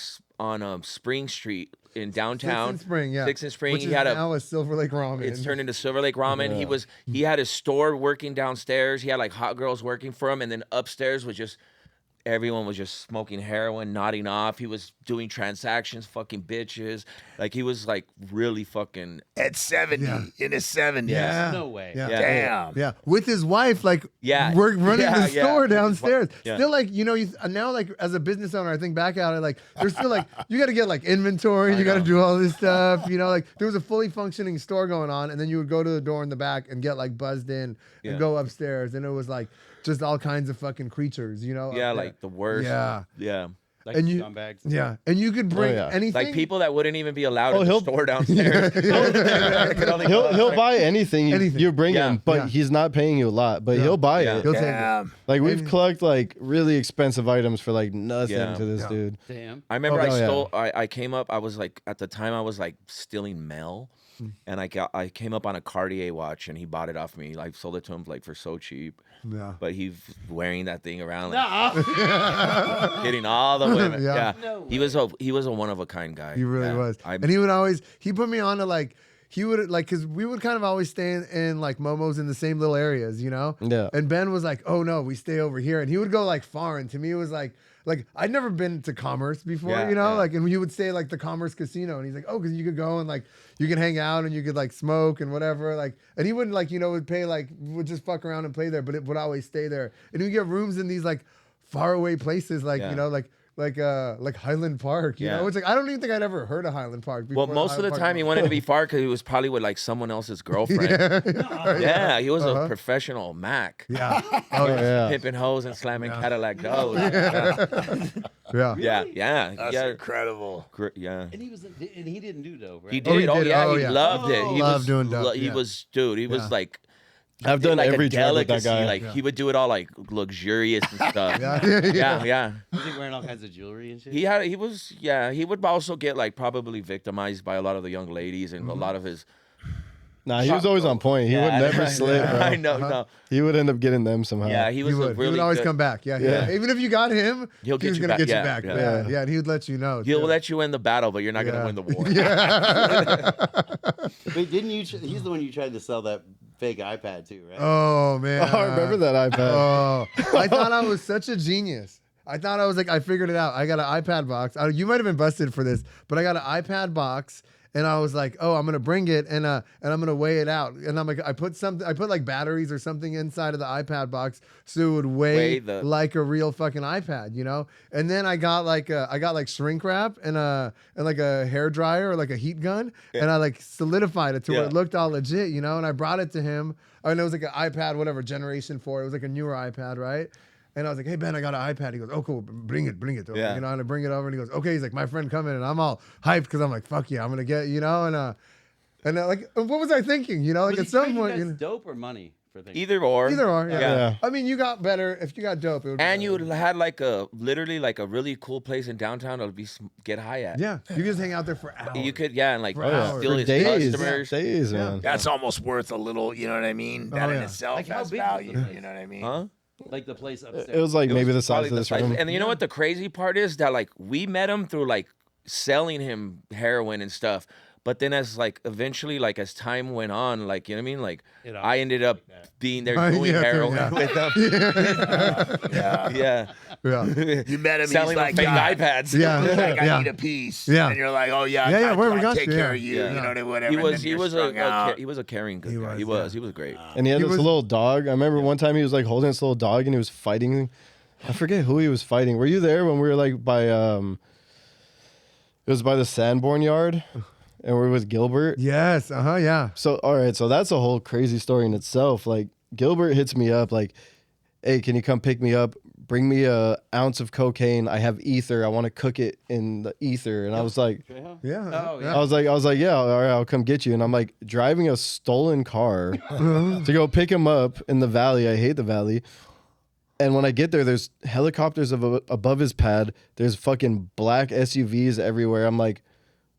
Spring Street in downtown. 6th and Spring, yeah. 6th and Spring. Which He is had now a Silver Lake Ramen. It's turned into Silver Lake Ramen. Yeah. He had his store working downstairs. He had like hot girls working for him, and then upstairs was just everyone was just smoking heroin, nodding off. He was doing transactions, fucking bitches. Like he was like really fucking. At 70, in his 70s. Yeah. No way. Yeah. Yeah. Damn. Yeah, with his wife, like Yeah. we're running Yeah, the yeah. store downstairs. Yeah. Still, like now, like as a business owner, I think back at it, like there's still like you got to get like inventory, you got to do all this stuff. You know, like there was a fully functioning store going on, and then you would go to the door in the back and get like buzzed in Yeah. and go upstairs, and it was like just all kinds of fucking creatures. You know, Yeah, up there. like the worst. Yeah. Yeah. Like and you, scumbags. yeah, and you could bring yeah. anything. Like people that wouldn't even be allowed Oh, in the he'll- store downstairs. Could only go He'll up. buy anything, Anything. you bring Yeah. him, but Yeah. he's not paying you a lot. But he'll buy Yeah. it. He'll take it. Damn. Like we've And- collected like really expensive items for like nothing Yeah. to this Yeah. dude. Damn. I remember Oh, I yeah. stole. I came up. I was like at the time I was like stealing mail, and I came up on a Cartier watch, and he bought it off me. Like sold it to him like for so cheap, Yeah. but he's wearing that thing around, like, hitting all the women. Yeah. Yeah, No he was a one of a kind guy. He really Yeah. was. I, And he put me on to like, he would like, cause we would kind of always stay in like Momo's in the same little areas, you know? Yeah. And Ben was like, oh no, we stay over here. And he would go like far. And to me, it was like I'd never been to Commerce before, Yeah, you know? yeah. Like, and he would stay like the Commerce Casino. And he's like, oh, cause you could go and like, you can hang out and you could like smoke and whatever. Like, and he wouldn't like, would pay like, would just fuck around and play there, but it would always stay there. And we get rooms in these like far away places, like, Yeah. like Highland Park, you Yeah. know? It's like, I don't even think I'd ever heard of Highland Park before. well, most of the Highland Park time he was- wanted to be far because he was probably with like someone else's girlfriend. Yeah, he was a professional Mac. Yeah. Oh yeah. Pimping hoes and slamming Cadillac doors. Yeah. Yeah, yeah, That's yeah. incredible. Yeah. And he didn't do dope, right? He Oh, did. he Oh, did. yeah, Oh, he yeah. loved it. He Loved was doing dope, He yeah. was, dude. He was Yeah. like, I've done like every a drug with that delicacy. guy. Like he would do it all like luxurious and stuff. Yeah. yeah. Was he wearing all kinds of jewelry and shit? He would also get like probably victimized by a lot of the young ladies and a lot of his. Nah, he was always on point. He would never slip, bro. I know, no. He would end up getting them somehow. Yeah, he He was a would. really he would always good- come back. Yeah, Yeah. Even if you got him, He'll he get was you gonna back. get you Yeah, back. yeah. Yeah. And he would let you know. He'll too. let you win the battle, but you're not Yeah. gonna win the war. Wait, didn't you? He's the one you tried to sell that fake iPad to, right? Oh man. Oh, I remember that iPad. Oh, I thought I was such a genius. I thought I was like, I figured it out. I got an iPad box. You might have been busted for this, but I got an iPad box, and I was like, oh, I'm gonna bring it, and I'm gonna weigh it out, and I'm like, I put like batteries or something inside of the iPad box so it would weigh like a real fucking iPad, you know. And then I got like shrink wrap and like a hair dryer or like a heat gun, and I like solidified it to where it looked all legit, you know. And I brought it to him. And it was like an iPad, whatever, Generation 4. It was like a newer iPad, right? And I was like, hey, Ben, I got an iPad. He goes, oh, cool, bring it. Yeah. You know, and I bring it over, and he goes, okay. He's like, my friend coming, and I'm all hyped because I'm like, fuck yeah, I'm going to get, you know, and like, what was I thinking? You know, like Was at he some trading you point, guys you know, dope or money for things? Either or. either or, yeah. Yeah. I mean, you got better. If you got dope, it would be And better. you had like literally like a really cool place in downtown to get high at. Yeah, you could just hang out there for hours. You could, and like For hours. steal For his days, customers. days, man. That's almost worth a little, you know what I mean? That in yeah. itself Like, how has big was the value, place? you know what I mean? Huh? Like the place upstairs. It was like It maybe was the size probably of this size. room. And you know what the crazy part is? That like we met him through like selling him heroin and stuff. But then as like eventually like as time went on, like you know what I mean? Like I ended up being there doing Yeah, heroin yeah. with them. Yeah. Yeah. Yeah. You met him, Selling he's like, them fake yeah. iPads. Yeah. He's like, I Yeah. need a piece. Yeah. And you're like, oh yeah, Yeah, yeah, where we I'll got take you, care yeah. of you, Yeah. you know, whatever. He and was then you're he was strung out. he was a caring good He guy. was, He was great. And he had He this was- little dog. I remember one time he was like holding this little dog and he was fighting. I forget who he was fighting. Were you there when we were like by it was by the Sanborn yard and we were with Gilbert? Yes. Yeah. So all right, so that's a whole crazy story in itself. Like Gilbert hits me up like, hey, can you come pick me up? Bring me a ounce of cocaine. I have ether. I want to cook it in the ether. And I was like, Yeah. Oh, yeah. I was like, yeah, all right, I'll come get you. And I'm like driving a stolen car to go pick him up in the valley. I hate the valley. And when I get there, there's helicopters above his pad. There's fucking black SUVs everywhere. I'm like,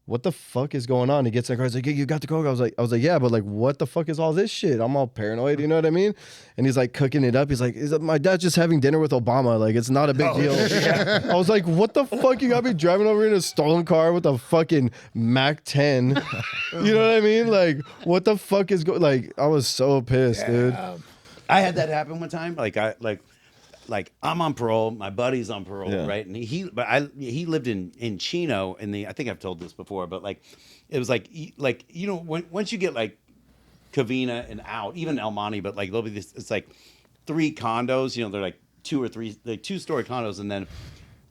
what the fuck is going on? He gets in the car. He's like, yeah, you got the coke. I was like, yeah, but like, what the fuck is all this shit? I'm all paranoid. You know what I mean? And he's like cooking it up. He's like, my dad's just having dinner with Obama. Like, it's not a big deal. I was like, what the fuck? You got me driving over in a stolen car with a fucking Mac 10. You know what I mean? Like, what the fuck is going? Like, I was so pissed, dude. I had that happen one time. Like I'm on parole, my buddy's on parole, Yeah. right? And he lived in Chino, and I think I've told this before, but like it was like you know once you get like Covina and out, even El Monte, but like there'll be this, it's like 3 condos, you know, they're like 2 or 3 like 2-story condos, and then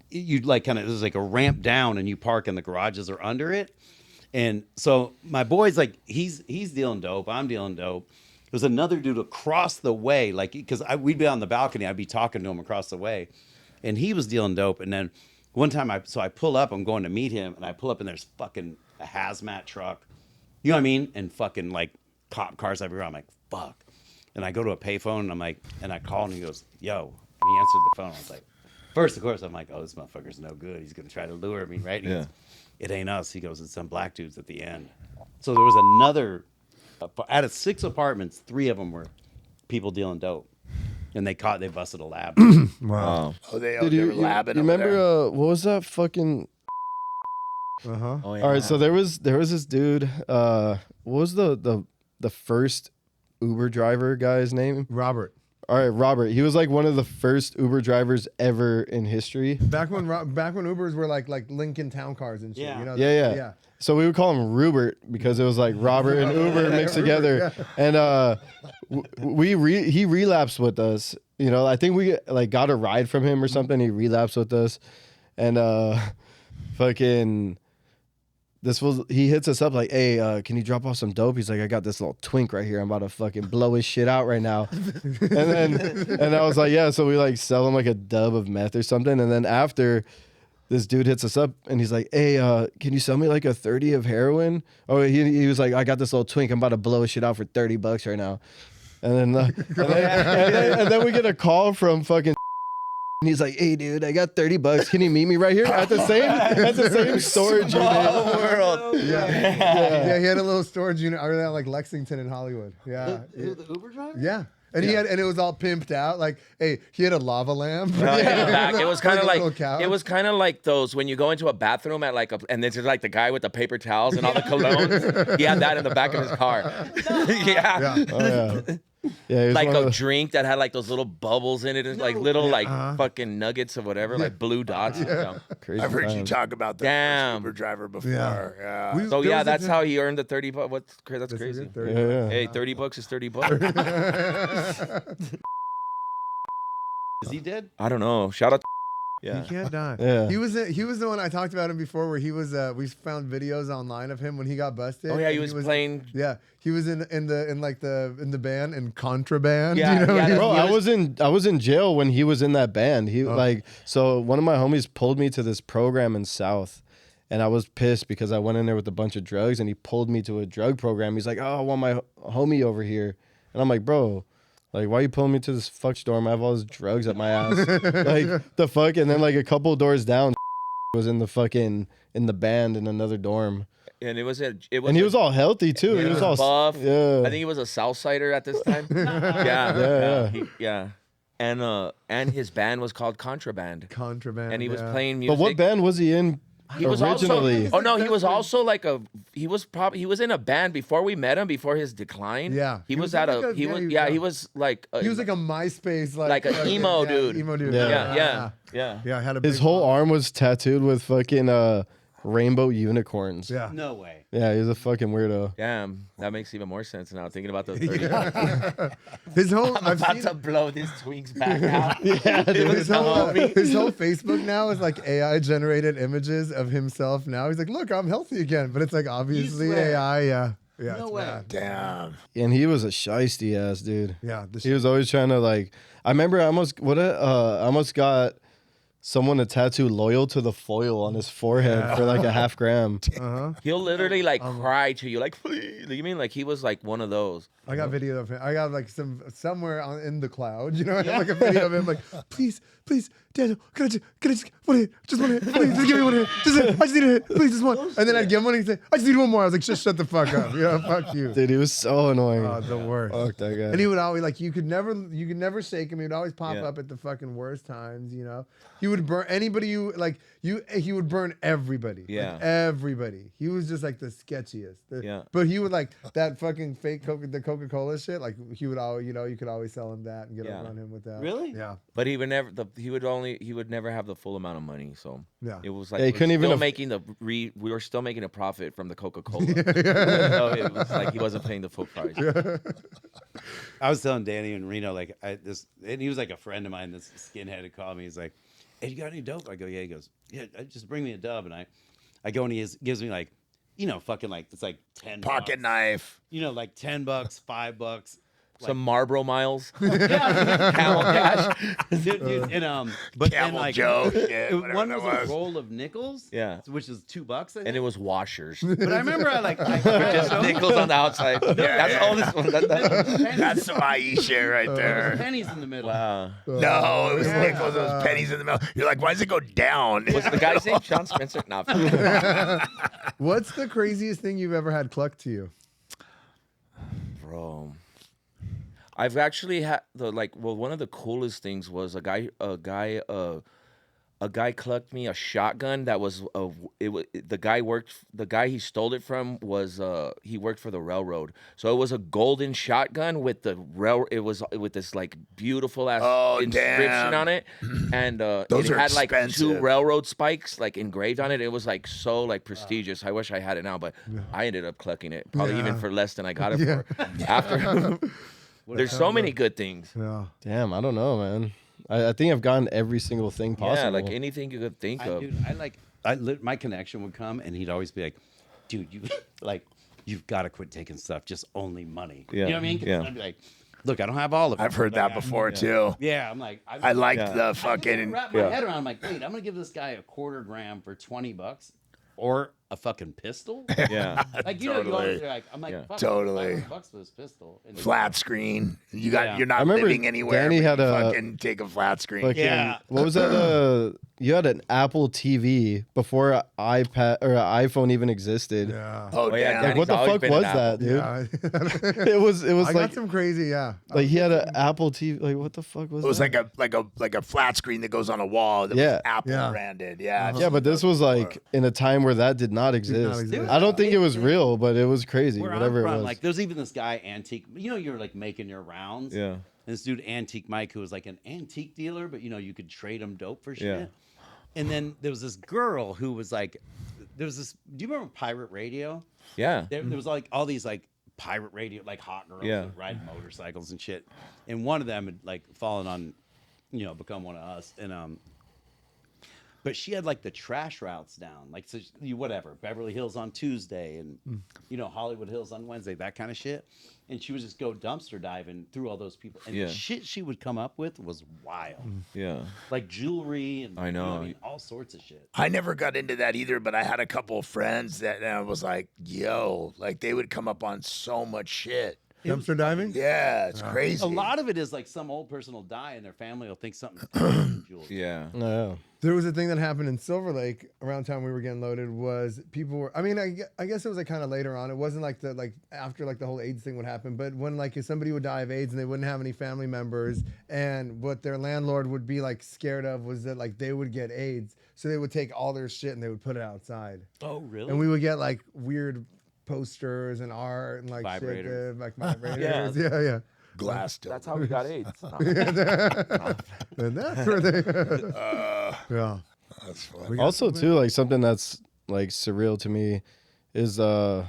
you like kind of there's like a ramp down, and you park, and the garages are under it. And so my boy's like he's dealing dope, I'm dealing dope. There was another dude across the way, like, because we'd be on the balcony, I'd be talking to him across the way, and he was dealing dope. And then One time, I pull up. I'm going to meet him, and I pull up, and there's fucking a hazmat truck. You know what I mean? And fucking like cop cars everywhere. I'm like, fuck. And I go to a payphone, and I'm like, and I call, and he goes, yo. And he answered the phone. I was like, first, of course, I'm like, oh, this motherfucker's no good. He's gonna try to lure me, right? And he goes, it ain't us. He goes, it's some black dudes at the end. So there was another. Out of 6 apartments, 3 of them were people dealing dope. And they busted a lab. Wow. Oh, they Dude, were labbing. you remember what was that fucking? Uh-huh. Oh, yeah. All right, so there was this dude. What was the first Uber driver guy's name? Robert. All right, Robert. He was like one of the first Uber drivers ever in history. Back when Ubers were like Lincoln Town Cars and shit. Yeah. You know, Yeah. So we would call him Rubert because it was like Robert and Uber mixed together. And he relapsed with us. You know, I think we like got a ride from him or something. He relapsed with us, and fucking. He hits us up like, hey, can you drop off some dope? He's like, I got this little twink right here. I'm about to fucking blow his shit out right now. and I was like, yeah. So we like sell him like a dub of meth or something. And then after, this dude hits us up and he's like, hey, can you sell me like a 30 of heroin? Oh, he was like, I got this little twink. I'm about to blow his shit out for $30 right now. And then we get a call from fucking. And he's like, hey, dude, I got $30. Can you meet me right here at the same storage unit? World. Yeah, he had a little storage unit over there like Lexington in Hollywood. Yeah. The Uber driver? Yeah. And it was all pimped out. Like, hey, he had a lava lamp. In the back. It was kind of a like little couch. it was kind of like those when you go into a bathroom at and there's like the guy with the paper towels and all the colognes. He had that in the back of his car. Yeah. Oh, yeah. Yeah, he was Like one of a the- drink that had like those little bubbles in it, and like little like fucking nuggets of whatever, like blue dots. crazy I've heard you times. talk about the Damn. Uber driver before. Yeah. Yeah. We- So there yeah, was a that's time- how he earned the $30. That's That's crazy. good, 30. Yeah. Hey, $30 is $30. Is he dead? I don't know. Shout out. He can't die. Yeah. He was the one I talked about him before, where he was. We found videos online of him when he got busted. Oh yeah, he and was playing. Yeah, he was in the band in Contraband. Yeah, you know? yeah, Bro, He I was in jail when he was in that band. So one of my homies pulled me to this program in South, and I was pissed because I went in there with a bunch of drugs, and he pulled me to a drug program. He's like, "Oh, I want my homie over here," and I'm like, "Bro, like, why are you pulling me to this fuck storm? I have all these drugs up my ass." Like, the fuck, and then like a couple doors down, was in the band in another dorm. And it was And he was all healthy too. He He was was all buff. Yeah. I think he was a Southsider at this time. Yeah. Yeah. And his band was called Contraband. Contraband. And he was yeah. playing music. But what band was he in He was originally? Also, oh no, he was also like he was in a band before we met him, before his decline. Yeah. He was in at like he was like he was like a MySpace like an emo dude. Emo dude. Yeah. Yeah. Had a His big whole mouth. arm was tattooed with fucking rainbow unicorns. Yeah. No way. Yeah, he was a fucking weirdo. Damn, that makes even more sense now. Thinking about those 30. His whole. I'm I've about seen to blow this twinks back out. his whole Facebook now is like AI generated images of himself. Now he's like, look, I'm healthy again, but it's like obviously swear? AI. Yeah. Yeah. No it's way. bad. Damn. And he was a shiesty ass dude. Yeah. He was always trying to like. I remember I almost got someone to tattoo "loyal to the foil" on his forehead for like a half gram. He'll literally like cry to you, like, please. You mean like he was like one of those? I got video of him. I got like somewhere in the cloud. You know, I have like a video of him like, please, Daniel, can I just one hit, just one hit, please, just give me one hit, I just need a hit, please, just one. And then I'd give him one, and he'd say, I just need one more. I was like, just shut the fuck up, fuck you. Dude, he was so annoying. Oh, the worst. Fuck that guy. And he would always like you could never shake him. He would always pop Yeah. up at the fucking worst times. You know, he would burn anybody he would burn everybody. Yeah. like, everybody. He was just like the sketchiest. Yeah. But he would like that fucking fake Coca-Cola shit. Like he would always, you could always sell him that and get Yeah. over on him with that. Really? Yeah. But he would never have the full amount of money. So Yeah. it was like Yeah, he couldn't even we were still making a profit from the Coca-Cola. So it was like he wasn't paying the full price. I was telling Danny in Reno, like, and he was like a friend of mine, this skinhead had called me. He's like, hey, you got any dope? I go, yeah. He goes, yeah, just bring me a dub. And I go and he gives me like, fucking like, it's like 10 Pocket bucks. knife. Like $10, $5. Some Marlboro Miles. yeah, Camel Cash. dude, and but then Camel like Joe. Shit, whatever one that was a was. roll of nickels. Yeah. which is $2. I think. And it was washers. But I remember I Just nickels on the outside. That's all this one. That's some IE shit right there. pennies in the middle. Wow. No, it was nickels. It was pennies in the middle. You're like, why does it go down? Was the guy's name Sean Spencer? No. What's the craziest thing you've ever had clucked to you? Bro. I've actually had one of the coolest things was a guy clucked me a shotgun that was the guy he stole it from was he worked for the railroad, so it was a golden shotgun with the it was with this like beautiful ass inscription damn. on it, and Those it are had like 2 expensive. railroad spikes like engraved on it. It was like so like prestigious. I wish I had it now, but I ended up clucking it probably even for less than I got it for. After there's so many good things. Yeah. Damn, I don't know, man. I think I've gotten every single thing possible. Yeah, like anything you could think of. Dude, my connection would come, and he'd always be like, "Dude, you've got to quit taking stuff. Just only money." Yeah, You know what I mean? 'Cause yeah. I'd be like, "Look, I don't have all of it." I've heard that before too. Yeah, I'm like, I liked the I fucking. can't wrap my head around. I'm like, wait, I'm gonna give this guy a quarter gram for $20 or a fucking pistol? Yeah. Like Totally. you're like, I'm like, Yeah. fuck, Totally. $500 for this pistol. And Flat screen. You're I not remember living anywhere. Danny but had you a- fucking take a flat screen. Fucking- Yeah. What was that? You had an Apple TV before iPad or iPhone even existed. Yeah. Oh, yeah, damn. Like, what the Danny's always fuck been was an that, dude? Yeah. It was I like got some crazy, yeah. like he had an Apple TV. Like what the fuck was It was that? like a flat screen that goes on a wall that Yeah. was Apple Yeah. branded. Yeah. I've Yeah, seen but this those was like before. in a time where that did not exist. exist. I don't think it was real, but it was crazy. Where Whatever I'm it from, was. like, there's even this guy, Antique. You're like making your rounds. Yeah. And this dude, Antique Mike, who was like an antique dealer, but you could trade him dope for shit. Yeah. And then there was this girl who was like, do you remember Pirate Radio? Yeah. There was like all these like pirate radio, like hot girls Yeah. that ride motorcycles and shit. And one of them had like fallen on, become one of us. And but she had like the trash routes down, like so whatever, Beverly Hills on Tuesday and Hollywood Hills on Wednesday, that kind of shit. And she would just go dumpster diving through all those people, and Yeah. the shit she would come up with was wild, Yeah. like jewelry and I know. what I mean, all sorts of shit. I never got into that either, but I had a couple of friends that I was like, yo, like they would come up on so much shit. Dumpster diving? Yeah, it's crazy. A lot of it is like some old person will die and their family will think something's jewelry. Yeah. No. There was a thing that happened in Silver Lake around time we were getting loaded was people were, I mean, I guess it was like kind of later on. It wasn't like after like the whole AIDS thing would happen, but when like if somebody would die of AIDS and they wouldn't have any family members and what their landlord would be like scared of was that like they would get AIDS. So they would take all their shit and they would put it outside. Oh, really? And we would get like weird posters and art and like shit, Vibrators. like vibrators. Yeah. Glass That's how we got AIDS. And that's where they, yeah. That's funny. Also, too, like something that's like surreal to me is the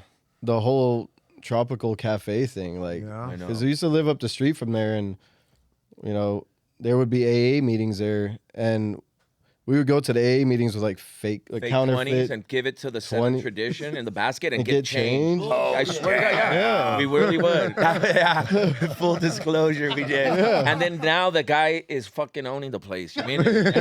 whole tropical cafe thing. Like, Yeah. I know. because we used to live up the street from there, and there would be AA meetings there, and we would go to the AA meetings with like fake, like Fake counterfeit. 20s and give it to the 20 seventh tradition in the basket and, and get get change. change. Oh, I swear to God, yeah. Yeah. We really would. Yeah. Full disclosure, we did. And then now the guy is fucking owning the place. You mean it?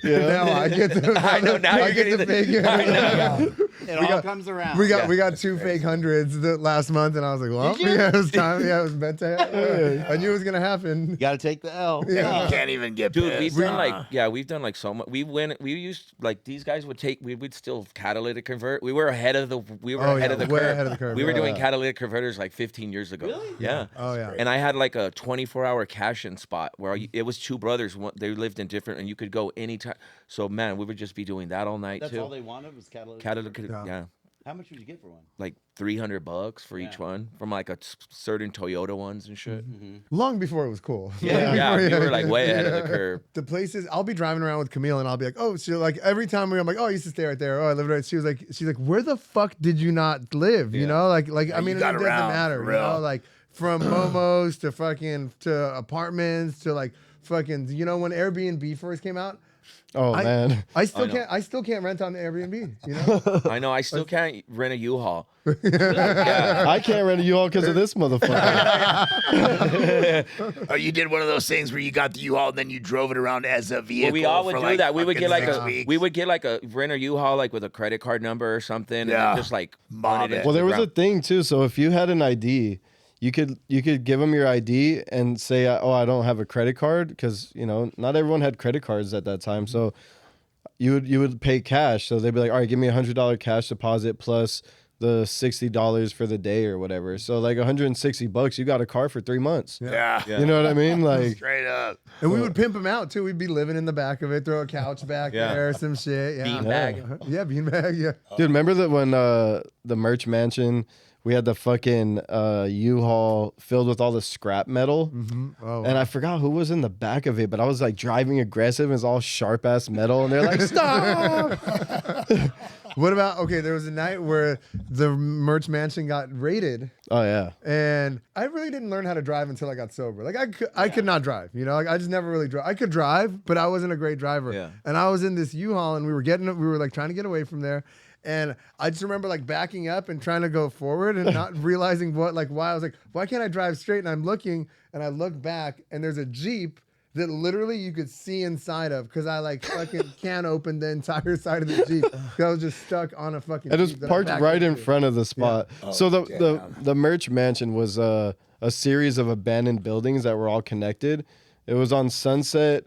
Now I get to. I know, now I you're get getting to the- fake. I know. It all comes around. We got 2 fake hundreds last month, and I was like, well, yeah, it was time. Yeah, it was meant to happen. I knew it was gonna happen. You got to take the L. You can't even get Dude, pissed. we've done like so much. We used like these guys we would still catalytic convert. We were ahead of the way curve. ahead of the curve, We were yeah. doing catalytic converters like 15 years ago. Really? Yeah. Oh yeah. And I had like a 24-hour cash-in spot where it was 2 brothers. They lived in different, and you could go anytime. So man, we would just be doing that all night That's too. all they wanted was catalytic. Catalytic, Yeah. yeah. How much would you get for one? Like $300 for each Yeah. one from like a certain Toyota ones and shit. Long before it was cool. Yeah, we were like way ahead of the Yeah. curve. The places I'll be driving around with Camille, and I'll be like, oh, she like every time I'm like, oh, I used to stay right there. Oh, I lived right. She's like, where the fuck did you not live? You Yeah. know, like I mean, you it got doesn't around, matter. for You know, real. like from momos to fucking to apartments to like fucking. You know, when Airbnb first came out, Oh man. I still know. can't. I still can't rent on the Airbnb. You know. I know. I still can't rent a U-Haul. I can't rent a U-Haul because of this motherfucker. Oh, you did one of those things where you got the U-Haul and then you drove it around as a vehicle. Well, we all would for do like that. We would fucking get like 6 a weeks. we would get like a rent a U-Haul like with a credit card number or something, and Yeah. then just like Mob run it it. into Well, there the was a ground. thing too. So if you had an ID, you could give them your ID and say, "Oh, I don't have a credit card," because not everyone had credit cards at that time. So you would pay cash. So they'd be like, "All right, give me $100 cash deposit plus the $60 for the day or whatever." So like $160, you got a car for 3 months. Yeah. You know what I mean? Like, Straight up. And we would pimp him out too. We'd be living in the back of it, throw a couch back Yeah. there, some shit. Yeah. Beanbag. Yeah, beanbag. Yeah. dude, remember that when the merch mansion, we had the fucking U-Haul filled with all the scrap metal. Oh, And I forgot who was in the back of it, but I was like driving aggressive and it's all sharp ass metal. And they're like, stop. what about? Okay, there was a night where the merch mansion got raided, Oh, yeah. and I really didn't learn how to drive until I got sober. Like I could not drive. Like I just never really drove. I could drive, but I wasn't a great driver. Yeah. And I was in this U-Haul, and we were like trying to get away from there. And I just remember like backing up and trying to go forward and not realizing why I was like, why can't I drive straight? And I'm looking and I look back and there's a Jeep that literally you could see inside of because I like fucking can't open the entire side of the Jeep. 'Cause I was just stuck on a fucking It was Jeep that I parked backed right in into. front of the spot. Oh, So damn. the merch mansion was a series of abandoned buildings that were all connected. It was on Sunset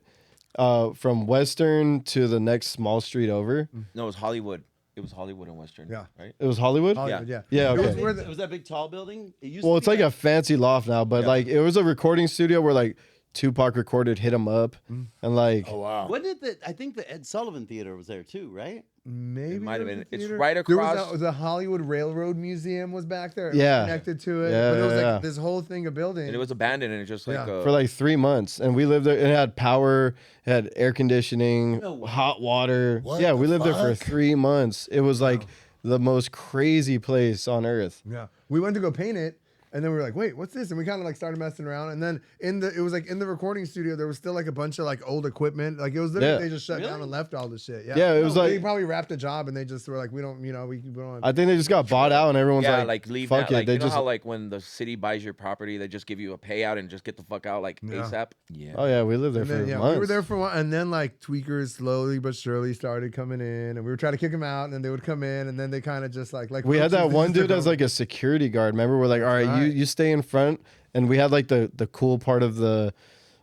from Western to the next small street over. No, it was Hollywood. It was Hollywood and Western. Yeah. Right. It was Hollywood? Hollywood, yeah. Yeah, It was okay. where the- Was that big tall building? It used Well, to it's be like a fancy loft now, but like it was a recording studio where like Tupac recorded "Hit 'Em Up" and like Oh, wow. What did I think the Ed Sullivan Theater was there too, right? Maybe It might have there been. was a It's theater. right There was across. the Hollywood Railroad Museum was back there. It was Yeah. connected to it. Yeah, but it was yeah, like yeah. this whole thing of building. And it was abandoned, and it just like Yeah. for like 3 months, and we lived there. It had power, it had air conditioning, No way. hot water. What yeah, the we lived there for fuck? 3 months. It was like the most crazy place on earth. Yeah. We went to go paint it, and then we were like, wait, what's this? And we kind of like started messing around. And then it was like in the recording studio, there was still like a bunch of like old equipment. Like it was literally, Yeah. they just shut down Really? and left all the shit. Yeah. Yeah, it was They like probably wrapped a job and they just were like, we don't. We don't. I think they just got bought out, and everyone's yeah, like, like leave fuck that. it. Like They you know just how like when the city buys your property, they just give you a payout and just get the fuck out like Yeah. ASAP. Yeah. oh yeah, we lived there And for then, yeah, months. we were there for a while, and then like tweakers slowly but surely started coming in, and we were trying to kick them out, and then they would come in, and then they kind of just like We had that roaches, they one just dude took as over. like a security guard. Remember, we're like, all right, Right. you stay in front, and we had like the cool part of the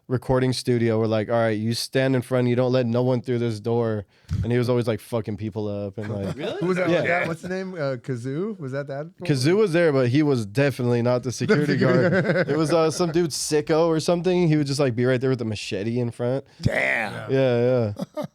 recording studio. We're like, all right, you stand in front, you don't let no one through this door. And he was always like fucking people up and like. Really? Who was that? Yeah. Was that? What's the name? Kazoo? Was that? Kazoo was there, but he was definitely not the security guard. It was some dude sicko or something. He would just like be right there with a machete in front. Damn. Yeah.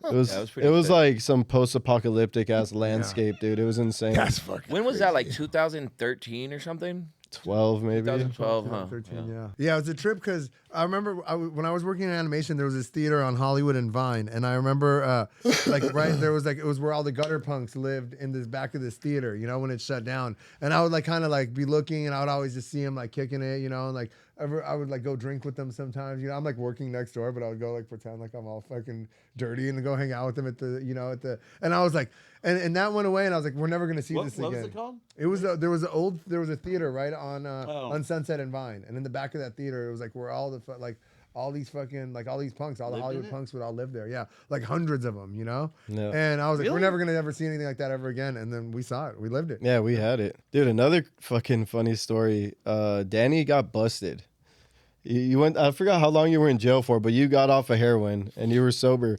It was Yeah, it was pretty it was sick. like some post-apocalyptic ass landscape, dude. It was insane. That's fucking When was that? Like crazy. 2013 or something? 12 maybe. 2012, huh? 13, yeah. Yeah, it was a trip because I remember when I was working in animation, there was this theater on Hollywood and Vine, and I remember like right there was like it was where all the gutter punks lived in this back of this theater, when it shut down, and I would like kind of like be looking, and I would always just see them like kicking it, and like I would like go drink with them sometimes, I'm like working next door, but I would go like pretend like I'm all fucking dirty and go hang out with them at the and I was like, and that went away, and I was like, we're never gonna see this What again. was it called? It was there was a theater right on Sunset and Vine, and in the back of that theater, it was like where all the all these fucking like all these punks, all the Lived in Hollywood it? punks would all live there, yeah, like hundreds of them, Yeah. And I was like, we're Really? never gonna ever see anything like that ever again, and then we saw it, we lived it. Yeah, we had it. Dude, another fucking funny story. Danny got busted. You went, I forgot how long you were in jail for, but you got off of heroin and you were sober.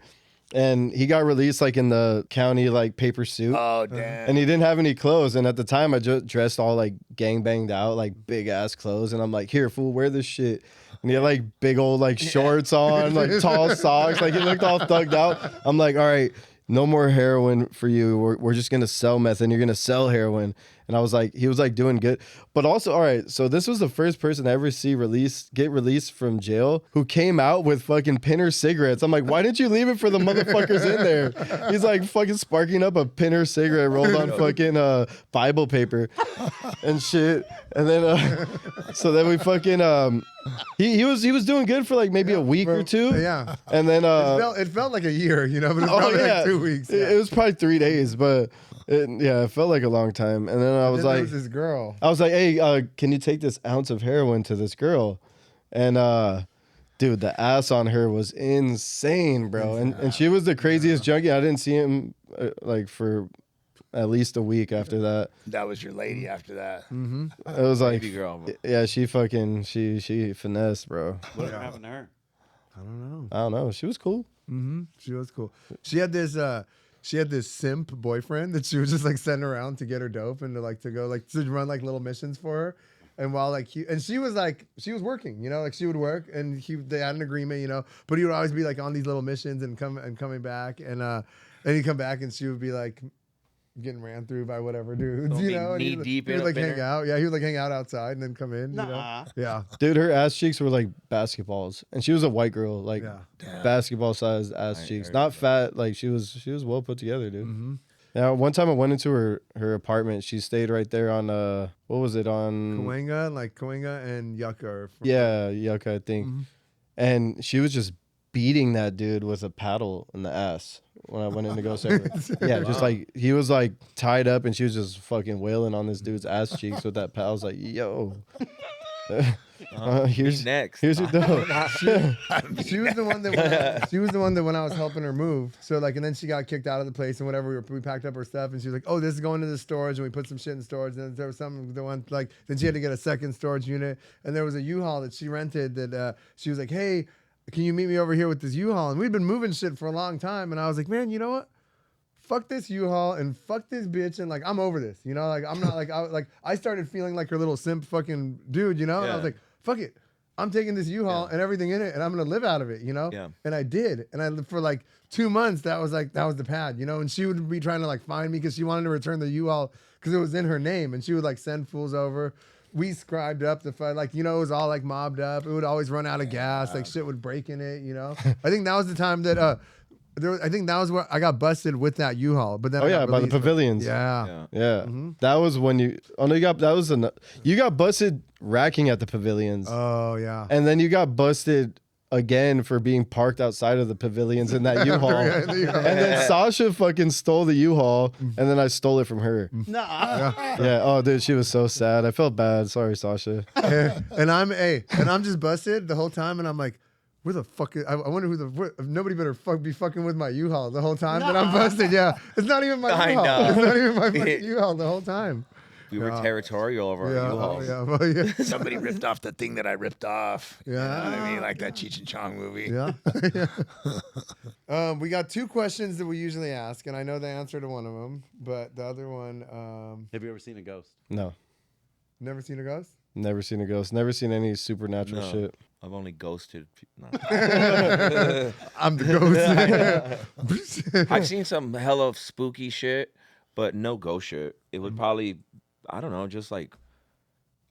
And he got released like in the county like paper suit. Oh, damn. And he didn't have any clothes. And at the time I just dressed all like gang banged out, like big ass clothes. And I'm like, here, fool, wear this shit. And he had like big old like shorts on, like tall socks. Like he looked all thugged out. I'm like, all right, no more heroin for you. We're just going to sell meth and you're going to sell heroin. And I was like, he was like doing good. But also, all right, so this was the first person I ever see get released from jail who came out with fucking Pinner cigarettes. I'm like, why didn't you leave it for the motherfuckers in there? He's like fucking sparking up a Pinner cigarette rolled on fucking Bible paper and shit. And then so then we fucking he was doing good for like maybe a week or two. Yeah. And then It felt like a year, you know, but it felt like 2 weeks. It was probably 3 days, but it felt like a long time. And then I was like, this girl. I was like, hey, can you take this ounce of heroin to this girl? And dude, the ass on her was insane, bro. And she was the craziest junkie. I didn't see him like for at least a week after that. That was your lady after that. Mm-hmm. It was like, Baby girl. yeah, she finessed, bro. Whatever happened to her? I don't I don't know. She was cool. Mm-hmm. She was cool. She had this simp boyfriend that she was just like sending around to get her dope and to go like to run like little missions for her. And while like she was working, you know, like she would work and they had an agreement, you know, but he would always be like on these little missions and coming back and he'd come back and she would be like getting ran through by whatever dudes, Don't you be know. And knee deep he would in a like hang bitter. out. Yeah, he would like hang out outside and then come in. You know? Nah. Yeah. Dude, her ass cheeks were like basketballs, and she was a white girl, like Yeah. basketball sized ass cheeks, not fat. Like she was well put together, dude. Mm-hmm. Now, one time I went into her apartment. She stayed right there on what was it on? Cahuenga and Yucca. Yeah, Yucca, I think. Mhm. And she was just beating that dude with a paddle in the ass when I went in to go save her. Yeah, just like he was like tied up, and she was just fucking wailing on this dude's ass cheeks with that paddle. I was like, yo. Here's next. Here's your dough. She was the one that when I was helping her move. So like, and then she got kicked out of the place and whatever. We packed up her stuff and she was like, "Oh, this is going to the storage," and we put some shit in storage. And then there was something then she had to get a second storage unit. And there was a U-Haul that she rented that she was like, "Hey, can you meet me over here with this U-Haul?" And we'd been moving shit for a long time. And I was like, "Man, you know what? Fuck this U-Haul and fuck this bitch and like I'm over this, you know, like I'm not like I started feeling like her little simp fucking dude, you know, and I was like, fuck it, I'm taking this U-Haul and everything in it and I'm gonna live out of it, you know, and I did, and for like 2 months that was the pad, you know, and she would be trying to like find me because she wanted to return the U-Haul because it was in her name, and she would like send fools over. We scribed up the fight, like, you know, it was all like mobbed up. It would always run out of gas, like shit would break in it, you know. I think that was the time that I think that was where I got busted with that U-Haul. But then by the pavilions. Yeah. Mm-hmm. That was when you got busted racking at the pavilions. Oh yeah. And then you got busted again for being parked outside of the pavilions in that U-Haul. And then Sasha fucking stole the U-Haul, and then I stole it from her. Nah. Yeah. Oh, dude, she was so sad. I felt bad. Sorry, Sasha. and I'm just busted the whole time, and I'm like, where the fuck is, I wonder nobody better be fucking with my U-Haul the whole time that I'm busted. Yeah. It's not even my U-Haul. know. It's not even my fucking U-Haul the whole time. We were territorial over our U-Hauls. Yeah. Somebody ripped off the thing that I ripped off. Yeah. You know what I mean? Like that Cheech and Chong movie. Yeah. We got 2 questions that we usually ask, and I know the answer to one of them, but the other one, Have you ever seen a ghost? No. never seen a ghost? Never seen a ghost. Never seen any supernatural No. shit. I've only ghosted. No. I'm the ghost. I've seen some hella spooky shit, but no ghost shit. It would probably, I don't know, just like,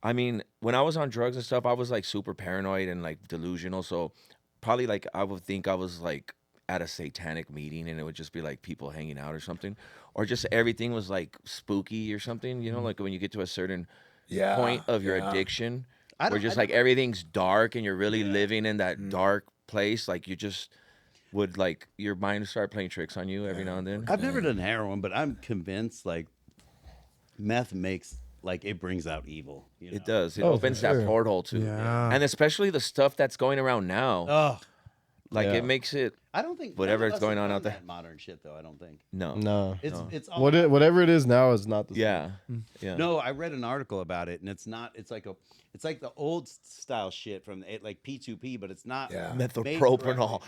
I mean, when I was on drugs and stuff, I was like super paranoid and like delusional. So probably like I would think I was like at a satanic meeting and it would just be like people hanging out or something, or just everything was like spooky or something. You know, like when you get to a certain point of your addiction, where just like everything's dark and you're really living in that dark place, like you just would like your mind would start playing tricks on you every now and then. I've never done heroin, but I'm convinced like meth makes like it brings out evil. You know? It does. It Oh, opens for that sure. portal to, Yeah. and especially the stuff that's going around now. Oh, Like Yeah. it makes it I don't think Whatever none of is us going have on done out there. that modern shit though. I don't think no. No. it's all Whatever it is now is not the same. Yeah. Yeah. No, I read an article about it, and it's not. It's like the old style shit from like P2P, but it's not. Yeah. Methylpropanol.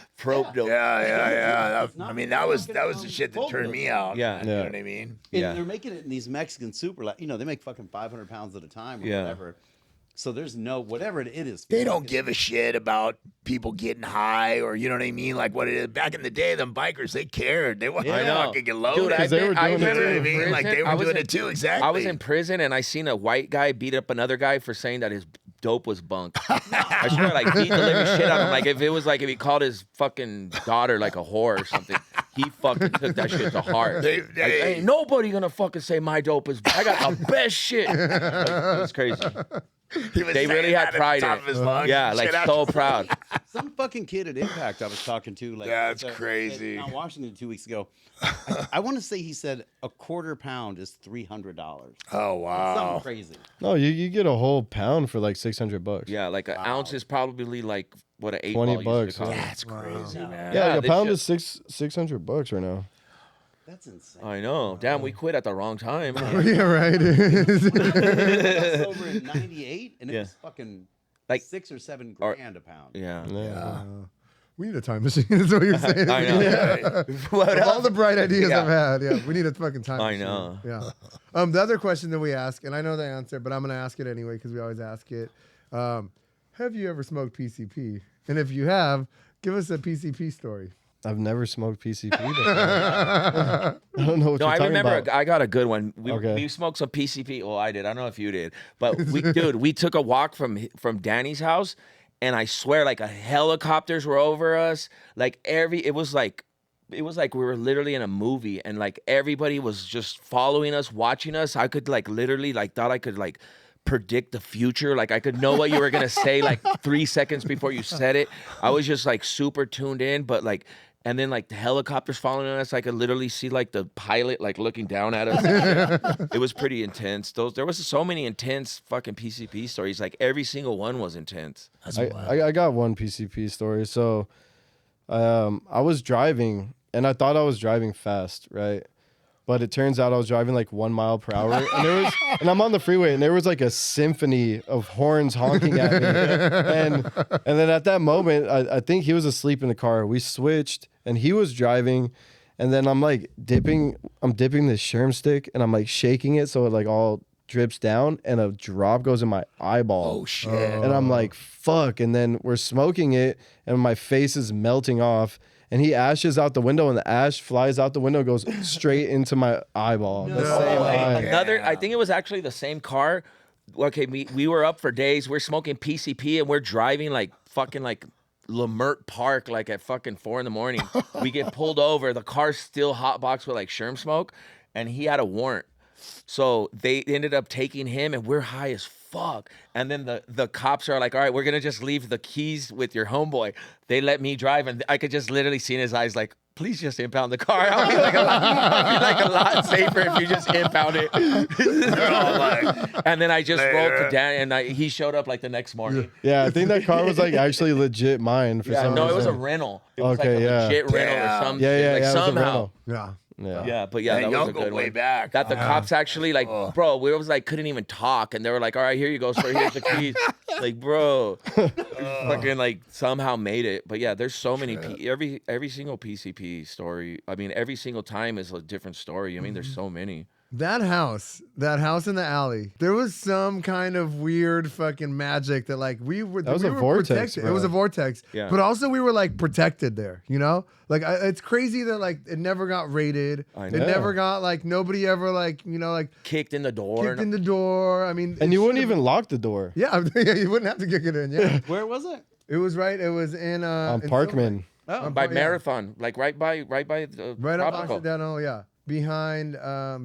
Yeah. It's not I mean, that was fucking, the shit that turned me out. Yeah. You know what I mean? And Yeah. they're making it in these Mexican super, like, you know, they make fucking 500 pounds at a time or Yeah. whatever. So there's no whatever it is. They don't give a shit about people getting high or you know what I mean. Like what it is back in the day, them bikers they cared. They wanted I to know. fucking get loaded. Dude, Because they were doing you know it what I too. mean? Like they I were was doing in- it too. Exactly. I was in prison and I seen a white guy beat up another guy for saying that his dope was bunk. I swear, like beat the living shit out of him. Like if he called his fucking daughter like a whore or something, he fucking took that shit to heart. Like, ain't nobody gonna fucking say my dope is. I got the best shit. Like, it was crazy. He was They saying really that had at pride the in top of his it. lungs Yeah, and like shit. so proud. Some fucking kid at Impact I was talking to. Like, That's crazy. In Washington 2 weeks ago. I want to say he said a quarter pound is $300. Oh wow. Something crazy. No, you get a whole pound for like $600. Yeah, like an ounce is probably like what an 8 $20 ball used to bucks, cost. That's crazy, man. Yeah, like a this pound shit- is $600 right now. That's insane. I know. Damn, we quit at the wrong time. Yeah, right. I was over in '98, and it Yeah. was fucking Like- like 6 or 7 or- grand a pound. Yeah. Yeah. We need a time machine. Is what you're saying. I know. Yeah. What Of all else? the bright ideas Yeah. I've had, yeah, we need a fucking time I machine. know. Yeah. The other question that we ask, and I know the answer, but I'm going to ask it anyway because we always ask it. Have you ever smoked PCP? And if you have, give us a PCP story. I've never smoked PCP before. I don't know what No, you're I talking remember about. I got a good one. We Okay. smoked some PCP. Well, I did. I don't know if you did, but we took a walk from Danny's house, and I swear, like helicopters were over us. Like it was like we were literally in a movie, and like everybody was just following us, watching us. I could like literally like thought I could like predict the future. Like I could know what you were gonna say like 3 seconds before you said it. I was just like super tuned in, but like. And then like the helicopters following us, I could literally see like the pilot like looking down at us. It was pretty intense. There was so many intense fucking PCP stories. Like every single one was intense. I got one PCP story. So I was driving and I thought I was driving fast, right? But it turns out I was driving like 1 mile per hour, and I'm on the freeway, and there was like a symphony of horns honking at me, and then at that moment, I think he was asleep in the car. We switched, and he was driving, and then I'm dipping this sherm stick, and I'm like shaking it so it like all drips down, and a drop goes in my eyeball. Oh shit. And I'm like, fuck. And then we're smoking it, and my face is melting off. And he ashes out the window, and the ash flies out the window, goes straight into my eyeball. The same eye. Another, I think it was actually the same car. Okay, we were up for days. We're smoking PCP, and we're driving like fucking like Lamert Park, like at fucking 4 a.m. We get pulled over. The car's still hotboxed with like sherm smoke, and he had a warrant. So they ended up taking him, and we're high as fuck. And then the cops are like, all right, we're gonna just leave the keys with your homeboy. They let me drive, and I could just literally see in his eyes like, please just impound the car. I'll be like a lot safer if you just impound it. They're all like, And then I just rolled to Dan, and he showed up like the next morning. Yeah, I think that car was like actually legit mine for Yeah, some no, reason. it was a rental. It was Okay, like a yeah. legit rental Damn. or some Yeah, shit. yeah, Like yeah. It was a somehow. rental. Yeah. Yeah. Yeah, but yeah, man, that y'all was a go good way one. back. That the cops actually like, bro, we was like couldn't even talk, and they were like, all right, here you go, sir, here's the keys. Like, bro, fucking like somehow made it. But yeah, there's so many every single PCP story. I mean, every single time is a different story. I mean, there's so many. That house in the alley, there was some kind of weird fucking magic that like we were. That was we a were vortex, protected. It bro. was a vortex. Yeah. But also we were like protected there, you know? Like it's crazy that like it never got raided. I It know. never got like nobody ever like, you know, like Kicked in the door. kicked in the door. I mean, And it you wouldn't should've- even lock the door. Yeah, you wouldn't have to kick it in. Yeah. Where was it? It was right. It was in On in Parkman. Oh, by yeah. Marathon, like right by the right up Tropical. Occidental, yeah. Behind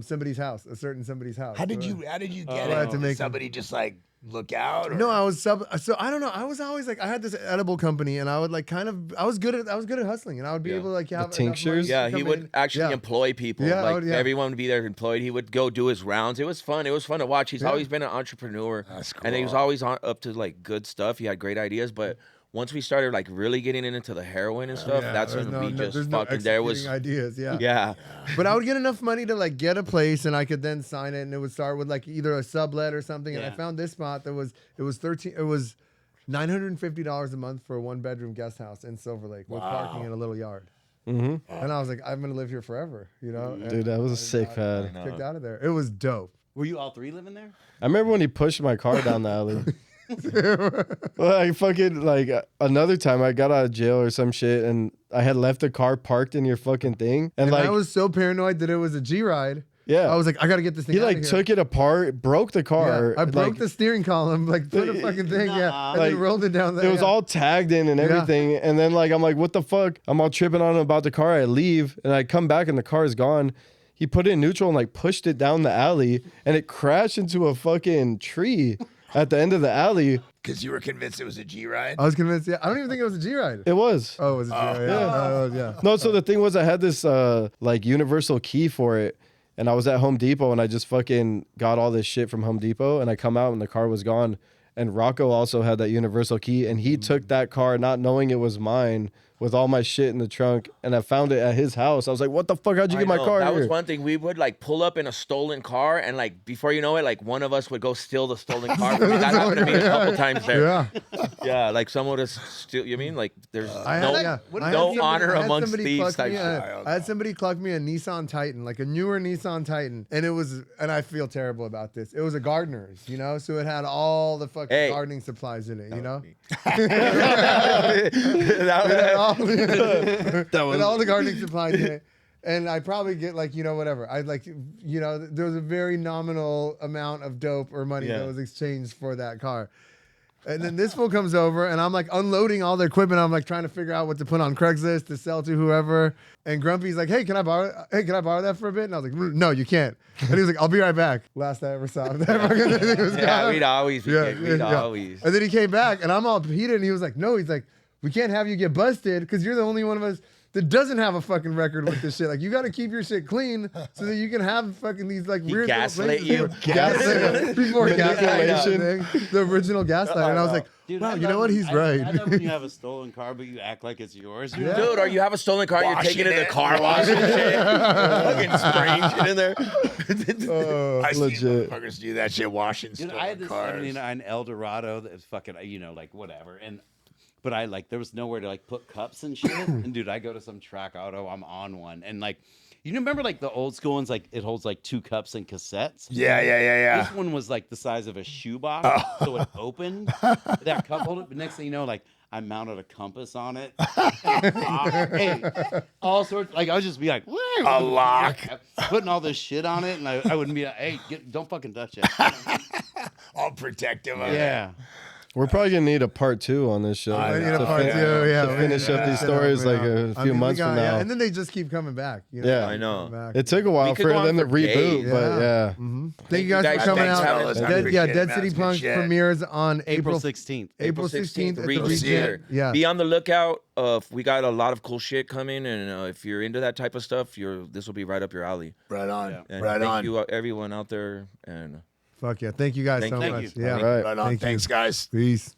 somebody's house, a certain somebody's house. How did you get I it? had to Did make somebody just like look out? Or? No, I was so I don't know. I was always like I had this edible company, and I would like kind of I was good at hustling, and I would be Yeah. able to like have enough tinctures? money to Yeah, he come would in. actually Yeah. employ people. Yeah, like yeah. everyone would be there employed. He would go do his rounds. It was fun. It was fun to watch. He's always been an entrepreneur. That's And he was cool. always up to like good stuff. He had great ideas. But once we started like really getting into the heroin and stuff, Yeah, that's there's when no- we just there's no fucking there was executing ideas. Yeah. yeah. But I would get enough money to like get a place, and I could then sign it, and it would start with like either a sublet or something. And I Yeah. found this spot that was $950 a month for a 1-bedroom guest house in Silver Lake with parking in a little yard. Mm-hmm. And I was like, I'm gonna live here forever, you know. And Dude, that was a sick I pad. got kicked out of there. It was dope. were you all three living there? I remember when he pushed my car down the alley. Well, I fucking like another time I got out of jail or some shit, and I had left the car parked in your fucking thing, and like I was so paranoid that it was a G ride. yeah, I was like, I gotta get this thing. he out like of here. took it apart, broke the car. Yeah, I broke like, the steering column, like put a fucking thing, and Like, then rolled it down there. It was all tagged in and everything. And then like I'm like, what the fuck? I'm all tripping on him about the car. I leave and I come back and the car is gone. He put it in neutral and like pushed it down the alley and it crashed into a fucking tree at the end of the alley. Because you were convinced it was a G ride. I was convinced. Yeah, I don't even think it was a G ride. It was. Oh, it was a G ride. Yeah. Yeah. No, so the thing was I had this like universal key for it. And I was at Home Depot and I just fucking got all this shit from Home Depot and I come out and the car was gone. And Rocco also had that universal key and he took that car not knowing it was mine with all my shit in the trunk. And I found it at his house. I was like, what the fuck? How'd you get my car That here? was one thing. We would like pull up in a stolen car and like before you know it, like one of us would go steal the stolen car. That happened to me a couple times there. Yeah. Yeah, like someone would steal. You mean like there's I no had, yeah. I had no somebody- honor I had amongst somebody thieves cluck type me shit. I had somebody cluck me a Nissan Titan, like a newer Nissan Titan, and it was, and I feel terrible about this. It was a gardener's, you know, so it had all the fucking gardening supplies in it, you know. It had all the gardening supplies in it. And I probably get like, you know, whatever. I'd like, you know, there was a very nominal amount of dope or money that was exchanged for that car. And then this fool comes over and I'm like unloading all the equipment. I'm like trying to figure out what to put on Craigslist to sell to whoever. And Grumpy's like, hey, can I borrow that for a bit? And I was like, no, you can't. And he was like, I'll be right back. Last I ever saw him. Yeah, we'd always be always. And then he came back and I'm all heated and he was like, no, he's like, we can't have you get busted because you're the only one of us that doesn't have a fucking record with this shit. Like, you got to keep your shit clean so that you can have fucking these like weird little gaslit places. you. Before Manipulation. gaslighting, the original gaslighter. And I was like, Dude, wow, I you know love what? when- He's I right. love when you have a stolen car, but you act like it's yours. Yeah. Dude, or you have a stolen car, you're taking it to the it. car wash and shit. Fucking spraying shit in there. I see legit. motherfuckers do that shit, washing Dude, stolen I had this cars. 79 Eldorado that was fucking, you know, like whatever. But I like, there was nowhere to like put cups and shit. And dude, I go to some track auto, I'm on one. And like, you remember like the old school ones, like it holds like 2 cups and cassettes? Yeah. This one was like the size of a shoebox. So it opened. That cup holder. But next thing you know, like I mounted a compass on it. Hey, all sorts. Like I would just be like, A lock. putting all this shit on it. And I wouldn't be like, hey, don't fucking touch it. All protective of it. Yeah. We're probably gonna need a part 2 on this show. I I know. need a part 2. Yeah, to finish up these stories like a few months from now. Yeah, and then they just keep coming back. You know, Yeah. I know. coming back. It took a while We could for go on them to for days. reboot, but yeah. Thank you guys guys for coming thanks, out. fellas. I Dead appreciate it, Dead man. City It's good Punks shit. premieres on April 16th. April 16th at the Regent Regent. Theater. Yeah. Be on the lookout. We got a lot of cool shit coming, and if you're into that type of stuff, this will be right up your alley. Right on. And Right thank on. you, everyone out there, and Fuck yeah. Thank you guys Thank so you. much. Thank you. Yeah. All right. Right on. Thank you. Thanks, guys. Peace.